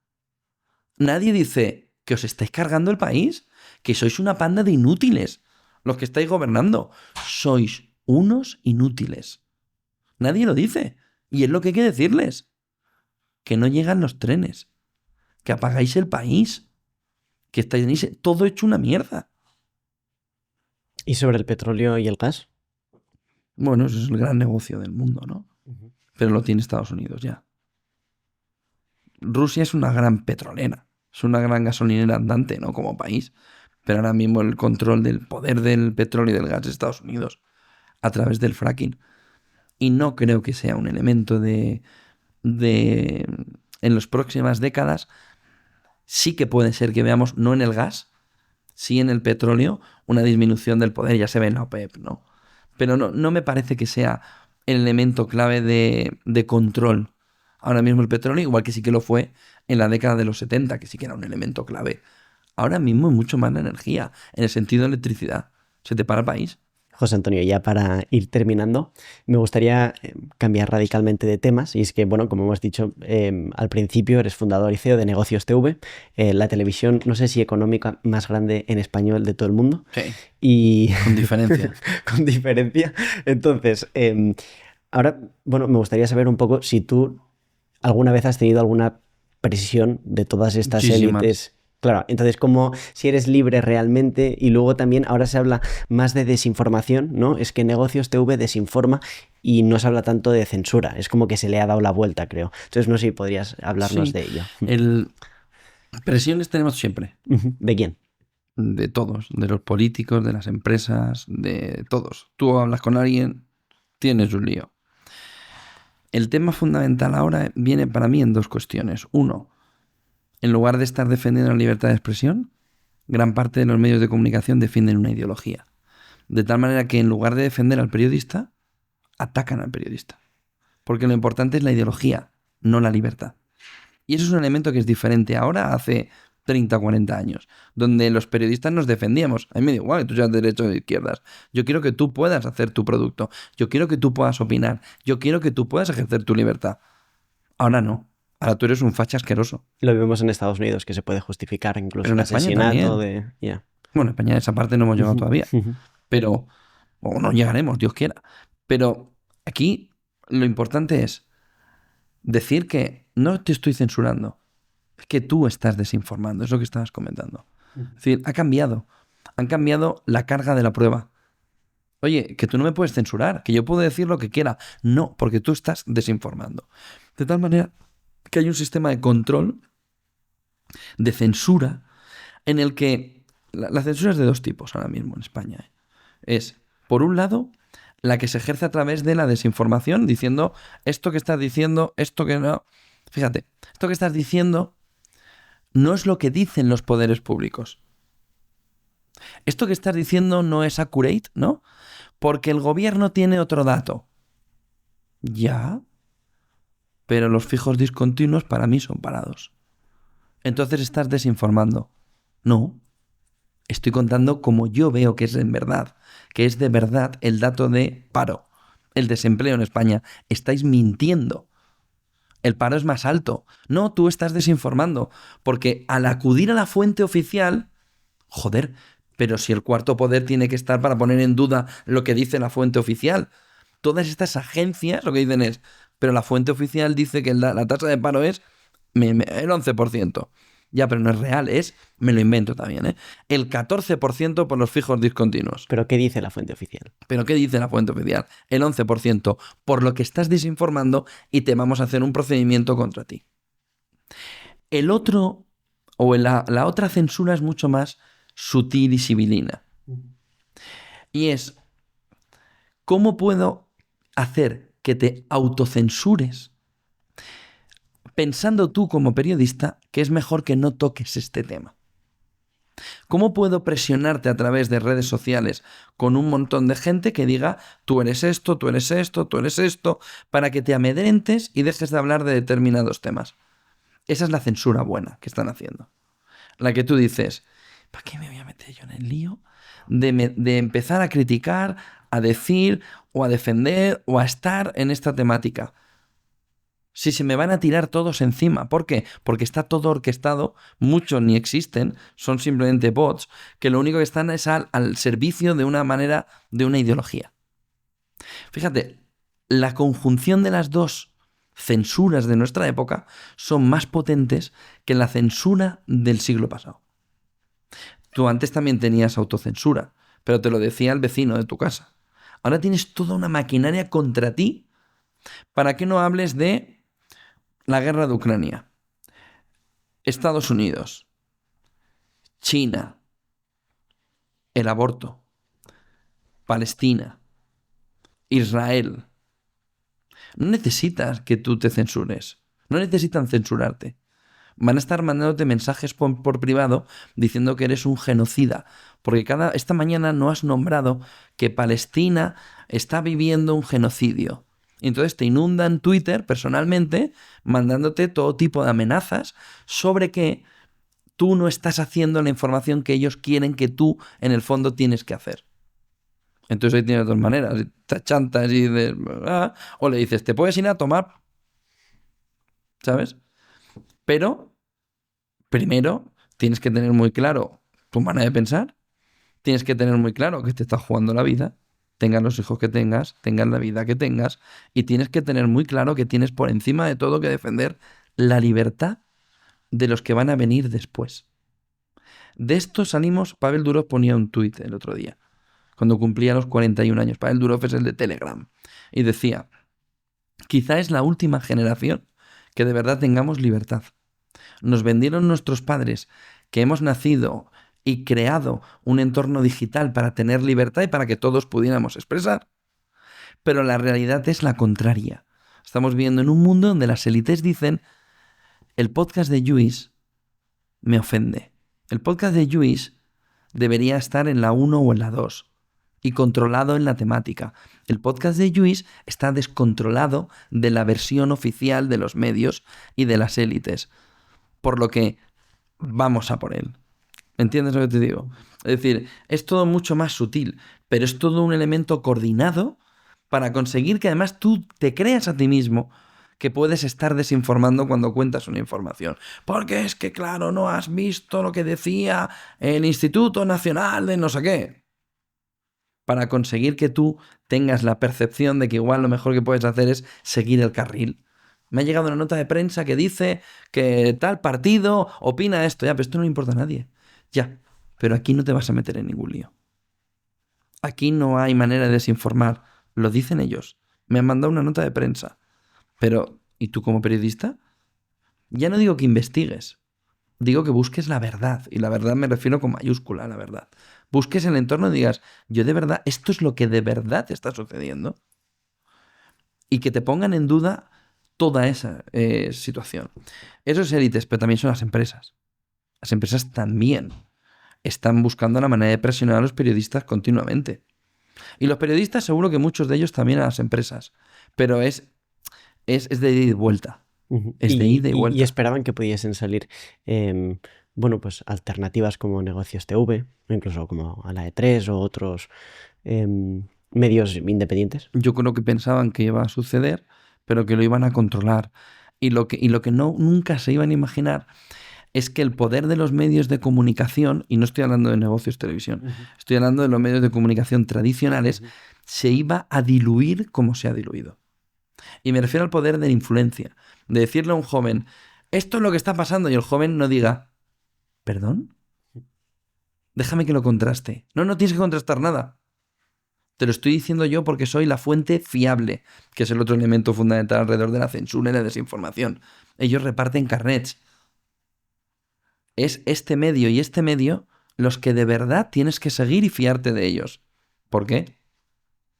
Nadie dice que os estáis cargando el país, que sois una panda de inútiles los que estáis gobernando. Sois unos inútiles. Nadie lo dice. Y es lo que hay que decirles. Que no llegan los trenes. Que apagáis el país. Que estáis todo hecho una mierda. ¿Y sobre el petróleo y el gas? Bueno, eso es el gran negocio del mundo, ¿no? Pero lo tiene Estados Unidos ya. Rusia es una gran petrolera. Es una gran gasolinera andante, ¿no? Como país. Pero ahora mismo el control del poder del petróleo y del gas de Estados Unidos a través del fracking. Y no creo que sea un elemento de en las próximas décadas sí que puede ser que veamos, no en el gas, sí en el petróleo, una disminución del poder. Ya se ve en la OPEP, ¿no? Pero no me parece que sea el elemento clave de control ahora mismo el petróleo, igual que sí que lo fue en la década de los 70, que sí que era un elemento clave. Ahora mismo es mucho más la energía, en el sentido de electricidad. Se te para el país. José Antonio, ya para ir terminando, me gustaría cambiar radicalmente de temas. Y es que, bueno, como hemos dicho al principio, eres fundador y CEO de Negocios TV, la televisión, no sé si económica más grande en español de todo el mundo. Sí. Y Con diferencia. con diferencia. Entonces, ahora, bueno, me gustaría saber un poco si tú alguna vez has tenido alguna presión de todas estas Muchísimas. élites. Claro, entonces como si eres libre realmente, y luego también ahora se habla más de desinformación, ¿no? Es que Negocios TV desinforma y no se habla tanto de censura, es como que se le ha dado la vuelta, creo. Entonces no sé si podrías hablarnos Sí. de ello. Presiones tenemos siempre. ¿De quién? De todos. De los políticos, de las empresas, de todos. Tú hablas con alguien, tienes un lío. El tema fundamental ahora viene para mí en dos cuestiones. Uno, en lugar de estar defendiendo la libertad de expresión, gran parte de los medios de comunicación defienden una ideología. De tal manera que en lugar de defender al periodista, atacan al periodista. Porque lo importante es la ideología, no la libertad. Y eso es un elemento que es diferente ahora a hace 30 o 40 años, donde los periodistas nos defendíamos. A mí me da igual que tú seas de derechas o de izquierdas. Yo quiero que tú puedas hacer tu producto. Yo quiero que tú puedas opinar. Yo quiero que tú puedas ejercer tu libertad. Ahora no. Ahora tú eres un facha asqueroso. Lo vemos en Estados Unidos, que se puede justificar incluso Pero en el España asesinato también. de... ya. Bueno, en España esa parte no hemos llegado todavía. Pero, o no llegaremos, Dios quiera. Pero aquí lo importante es decir que no te estoy censurando, es que tú estás desinformando, es lo que estabas comentando. Es decir, ha cambiado. Han cambiado la carga de la prueba. Oye, que tú no me puedes censurar, que yo puedo decir lo que quiera. No, porque tú estás desinformando. De tal manera que hay un sistema de control, de censura, en el que la censura es de dos tipos ahora mismo en España. Es, por un lado, la que se ejerce a través de la desinformación, diciendo esto que estás diciendo, esto que no. Fíjate, esto que estás diciendo no es lo que dicen los poderes públicos. Esto que estás diciendo no es accurate, ¿no? Porque el gobierno tiene otro dato. Ya. Pero los fijos discontinuos para mí son parados. Entonces estás desinformando. No. Estoy contando como yo veo que es en verdad. Que es de verdad el dato de paro. El desempleo en España. Estáis mintiendo. El paro es más alto. No, tú estás desinformando. Porque al acudir a la fuente oficial... Joder, pero si el cuarto poder tiene que estar para poner en duda lo que dice la fuente oficial. Todas estas agencias lo que dicen es, pero la fuente oficial dice que la tasa de paro es el 11%. Ya, pero no es real, me lo invento también, el 14% por los fijos discontinuos. ¿Pero qué dice la fuente oficial? ¿Pero qué dice la fuente oficial? El 11%, por lo que estás desinformando y te vamos a hacer un procedimiento contra ti. El otro, o la otra censura es mucho más sutil y sibilina. Y es, ¿cómo puedo hacer que te autocensures pensando tú como periodista que es mejor que no toques este tema? ¿Cómo puedo presionarte a través de redes sociales con un montón de gente que diga tú eres esto, tú eres esto, tú eres esto, para que te amedrentes y dejes de hablar de determinados temas? Esa es la censura buena que están haciendo. La que tú dices, ¿para qué me voy a meter yo en el lío de empezar a criticar, a decir o a defender o a estar en esta temática? Si se me van a tirar todos encima. ¿Por qué? Porque está todo orquestado, muchos ni existen, son simplemente bots, que lo único que están es al servicio de una manera, de una ideología. Fíjate, la conjunción de las dos censuras de nuestra época son más potentes que la censura del siglo pasado. Tú antes también tenías autocensura, pero te lo decía el vecino de tu casa. Ahora tienes toda una maquinaria contra ti para que no hables de la guerra de Ucrania, Estados Unidos, China, el aborto, Palestina, Israel. No necesitas que tú te censures. No necesitan censurarte. Van a estar mandándote mensajes por privado diciendo que eres un genocida. Porque esta mañana no has nombrado que Palestina está viviendo un genocidio. Y entonces te inundan Twitter personalmente mandándote todo tipo de amenazas sobre que tú no estás haciendo la información que ellos quieren que tú en el fondo tienes que hacer. Entonces ahí tienes dos maneras. Te chantas y dices, o le dices, te puedes ir a tomar, ¿sabes? Pero primero tienes que tener muy claro tu manera de pensar, tienes que tener muy claro que te estás jugando la vida, tengas los hijos que tengas la vida que tengas, y tienes que tener muy claro que tienes por encima de todo que defender la libertad de los que van a venir después. De esto salimos. Pavel Durov ponía un tuit el otro día, cuando cumplía los 41 años. Pavel Durov es el de Telegram. Y decía, quizá es la última generación que de verdad tengamos libertad. Nos vendieron nuestros padres que hemos nacido y creado un entorno digital para tener libertad y para que todos pudiéramos expresar. Pero la realidad es la contraria. Estamos viviendo en un mundo donde las élites dicen, el podcast de Lluís me ofende. El podcast de Lluís debería estar en la 1 o en la 2 y controlado en la temática. El podcast de Lluís está descontrolado de la versión oficial de los medios y de las élites. Por lo que vamos a por él. ¿Entiendes lo que te digo? Es decir, es todo mucho más sutil, pero es todo un elemento coordinado para conseguir que además tú te creas a ti mismo que puedes estar desinformando cuando cuentas una información. Porque es que, claro, no has visto lo que decía el Instituto Nacional de no sé qué. Para conseguir que tú tengas la percepción de que igual lo mejor que puedes hacer es seguir el carril. Me ha llegado una nota de prensa que dice que tal partido opina esto. Ya, pero esto no le importa a nadie. Ya, pero aquí no te vas a meter en ningún lío. Aquí no hay manera de desinformar. Lo dicen ellos. Me han mandado una nota de prensa. Pero, ¿y tú como periodista? Ya no digo que investigues. Digo que busques la verdad. Y la verdad me refiero con mayúscula a la verdad. Busques el entorno y digas, yo de verdad, esto es lo que de verdad está sucediendo. Y que te pongan en duda toda esa situación. Esos élites, pero también son las empresas. Las empresas también están buscando la manera de presionar a los periodistas continuamente. Y los periodistas seguro que muchos de ellos también a las empresas. Pero es de ida y vuelta. Es de ida y vuelta. Y esperaban que pudiesen salir pues alternativas como Negocios TV, o incluso como a la E3 o otros medios independientes. Yo creo que pensaban que iba a suceder, pero que lo iban a controlar. Y lo que nunca se iban a imaginar es que el poder de los medios de comunicación, y no estoy hablando de Negocios Televisión, estoy hablando de los medios de comunicación tradicionales, se iba a diluir como se ha diluido. Y me refiero al poder de la influencia, de decirle a un joven, esto es lo que está pasando, y el joven no diga, ¿perdón? Déjame que lo contraste. No tienes que contrastar nada. Te lo estoy diciendo yo porque soy la fuente fiable, que es el otro elemento fundamental alrededor de la censura y la desinformación. Ellos reparten carnets. Es este medio y este medio los que de verdad tienes que seguir y fiarte de ellos. ¿Por qué?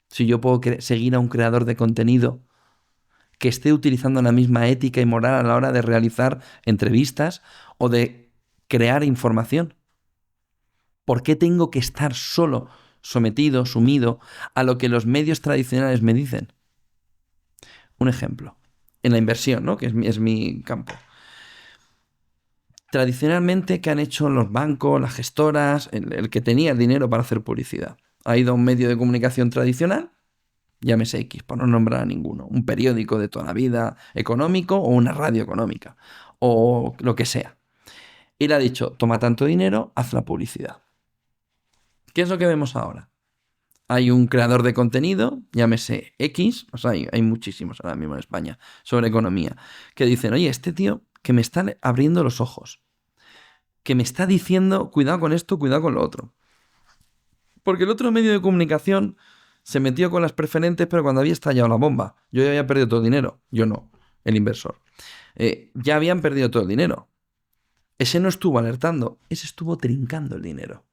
Si yo puedo seguir a un creador de contenido que esté utilizando la misma ética y moral a la hora de realizar entrevistas o de crear información? ¿Por qué tengo que estar solo sometido, sumido a lo que los medios tradicionales me dicen? Un ejemplo, en la inversión, ¿no? Que es mi campo. Tradicionalmente, ¿qué han hecho los bancos, las gestoras, el que tenía el dinero para hacer publicidad? Ha ido a un medio de comunicación tradicional, llámese X, por no nombrar a ninguno, un periódico de toda la vida económico o una radio económica, o lo que sea. Y le ha dicho, toma tanto dinero, haz la publicidad. ¿Qué es lo que vemos ahora? Hay un creador de contenido, llámese X, o sea, hay muchísimos ahora mismo en España sobre economía, que dicen, oye, este tío que me está abriendo los ojos, que me está diciendo, cuidado con esto, cuidado con lo otro. Porque el otro medio de comunicación se metió con las preferentes, pero cuando había estallado la bomba. Yo ya había perdido todo el dinero. Yo no, el inversor. Ya habían perdido todo el dinero. Ese no estuvo alertando, ese estuvo trincando el dinero.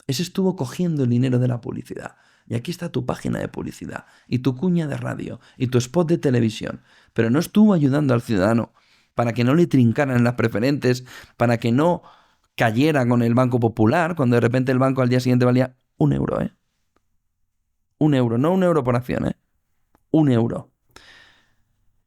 Ese estuvo cogiendo el dinero de la publicidad. Y aquí está tu página de publicidad, y tu cuña de radio, y tu spot de televisión. Pero no estuvo ayudando al ciudadano para que no le trincaran las preferentes, para que no cayera con el Banco Popular, cuando de repente el banco al día siguiente valía 1 euro, ¿eh? 1 euro, no 1 euro por acción, ¿eh? 1 euro.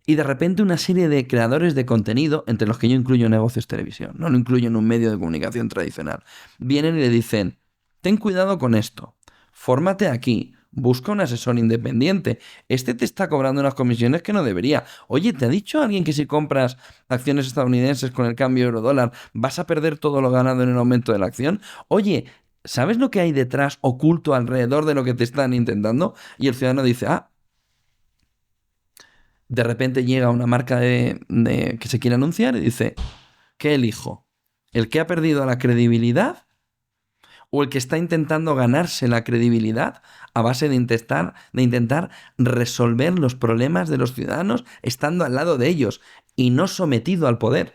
Y de repente una serie de creadores de contenido, entre los que yo incluyo negocios televisión, no lo incluyo en un medio de comunicación tradicional, vienen y le dicen, ten cuidado con esto, fórmate aquí, busca un asesor independiente, este te está cobrando unas comisiones que no debería. Oye, ¿te ha dicho alguien que si compras acciones estadounidenses con el cambio euro-dólar vas a perder todo lo ganado en el aumento de la acción? Oye, ¿sabes lo que hay detrás, oculto, alrededor de lo que te están intentando? Y el ciudadano dice, de repente llega una marca que se quiere anunciar y dice, ¿qué elijo? ¿El que ha perdido la credibilidad o el que está intentando ganarse la credibilidad a base de intentar resolver los problemas de los ciudadanos estando al lado de ellos y no sometido al poder?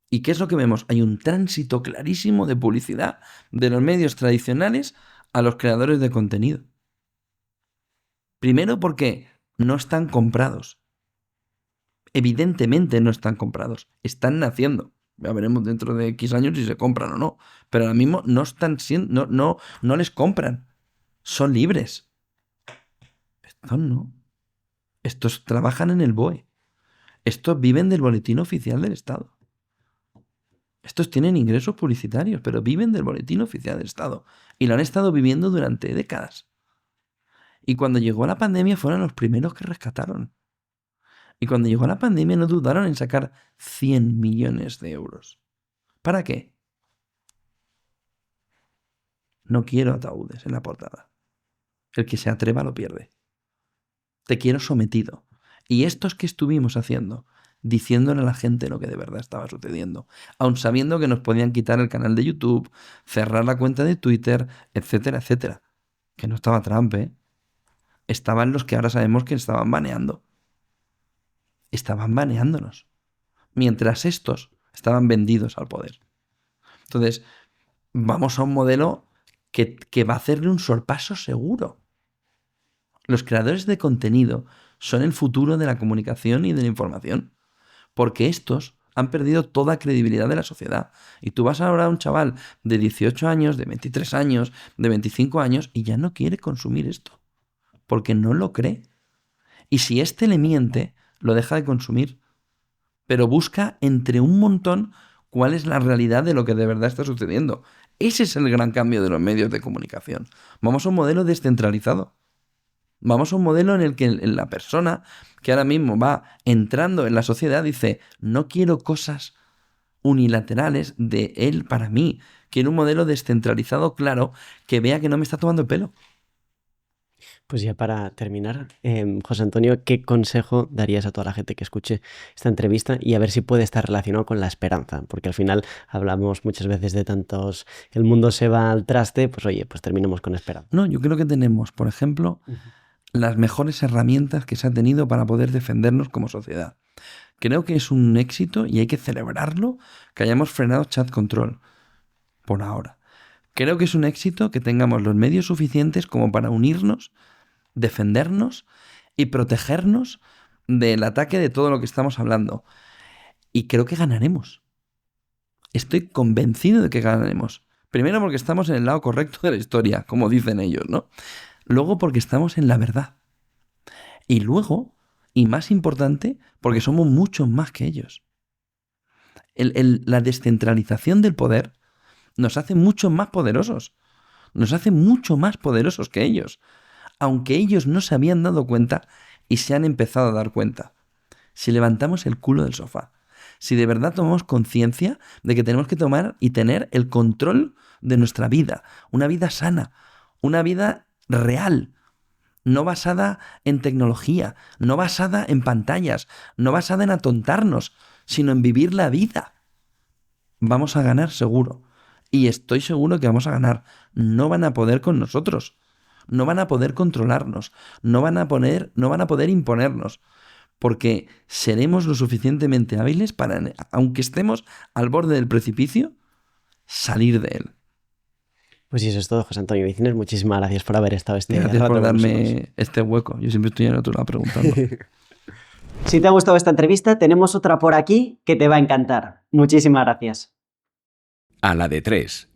¿Y qué es lo que vemos? Hay un tránsito clarísimo de publicidad de los medios tradicionales a los creadores de contenido. Primero porque no están comprados. Evidentemente no están comprados. Están naciendo. Ya veremos dentro de X años si se compran o no. Pero ahora mismo no están siendo, no les compran. Son libres. Estos no. Estos trabajan en el BOE. Estos viven del boletín oficial del Estado. Estos tienen ingresos publicitarios, pero viven del boletín oficial del Estado. Y lo han estado viviendo durante décadas. Y cuando llegó la pandemia fueron los primeros que rescataron. Y cuando llegó la pandemia no dudaron en sacar 100 millones de euros. ¿Para qué? No quiero ataúdes en la portada. El que se atreva lo pierde. Te quiero sometido. Y estos que estuvimos haciendo, diciéndole a la gente lo que de verdad estaba sucediendo, aun sabiendo que nos podían quitar el canal de YouTube, cerrar la cuenta de Twitter, etcétera, etcétera. Que no estaba Trump, ¿eh? Estaban los que ahora sabemos que estaban baneando. Estaban baneándonos. Mientras estos estaban vendidos al poder. Entonces, vamos a un modelo que va a hacerle un sorpaso seguro. Los creadores de contenido son el futuro de la comunicación y de la información. Porque estos han perdido toda credibilidad de la sociedad. Y tú vas ahora a un chaval de 18 años, de 23 años, de 25 años y ya no quiere consumir esto. Porque no lo cree. Y si éste le miente, lo deja de consumir. Pero busca entre un montón cuál es la realidad de lo que de verdad está sucediendo. Ese es el gran cambio de los medios de comunicación. Vamos a un modelo descentralizado. Vamos a un modelo en el que la persona que ahora mismo va entrando en la sociedad dice, no quiero cosas unilaterales de él para mí. Quiero un modelo descentralizado, claro, que vea que no me está tomando el pelo. Pues ya para terminar, José Antonio, ¿qué consejo darías a toda la gente que escuche esta entrevista y a ver si puede estar relacionado con la esperanza? Porque al final hablamos muchas veces de tantos, el mundo se va al traste, pues oye, pues terminemos con esperanza. No, yo creo que tenemos, por ejemplo, las mejores herramientas que se ha tenido para poder defendernos como sociedad. Creo que es un éxito y hay que celebrarlo que hayamos frenado Chat Control por ahora. Creo que es un éxito que tengamos los medios suficientes como para unirnos, defendernos y protegernos del ataque de todo lo que estamos hablando. Y creo que ganaremos. Estoy convencido de que ganaremos. Primero porque estamos en el lado correcto de la historia, como dicen ellos, ¿no? Luego porque estamos en la verdad. Y luego, y más importante, porque somos muchos más que ellos. La descentralización del poder nos hace mucho más poderosos. Nos hace mucho más poderosos que ellos. Aunque ellos no se habían dado cuenta y se han empezado a dar cuenta. Si levantamos el culo del sofá, si de verdad tomamos conciencia de que tenemos que tomar y tener el control de nuestra vida, una vida sana, una vida real, no basada en tecnología, no basada en pantallas, no basada en atontarnos, sino en vivir la vida. Vamos a ganar seguro. Y estoy seguro que vamos a ganar. No van a poder con nosotros. No van a poder controlarnos. No van a poder imponernos. Porque seremos lo suficientemente hábiles para, aunque estemos al borde del precipicio, salir de él. Pues eso es todo, José Antonio Bizner. Muchísimas gracias por haber estado Gracias rato por con nosotros. darme este hueco. Yo siempre estoy en otro lado preguntando. Si te ha gustado esta entrevista, tenemos otra por aquí que te va a encantar. Muchísimas gracias. A la de 3.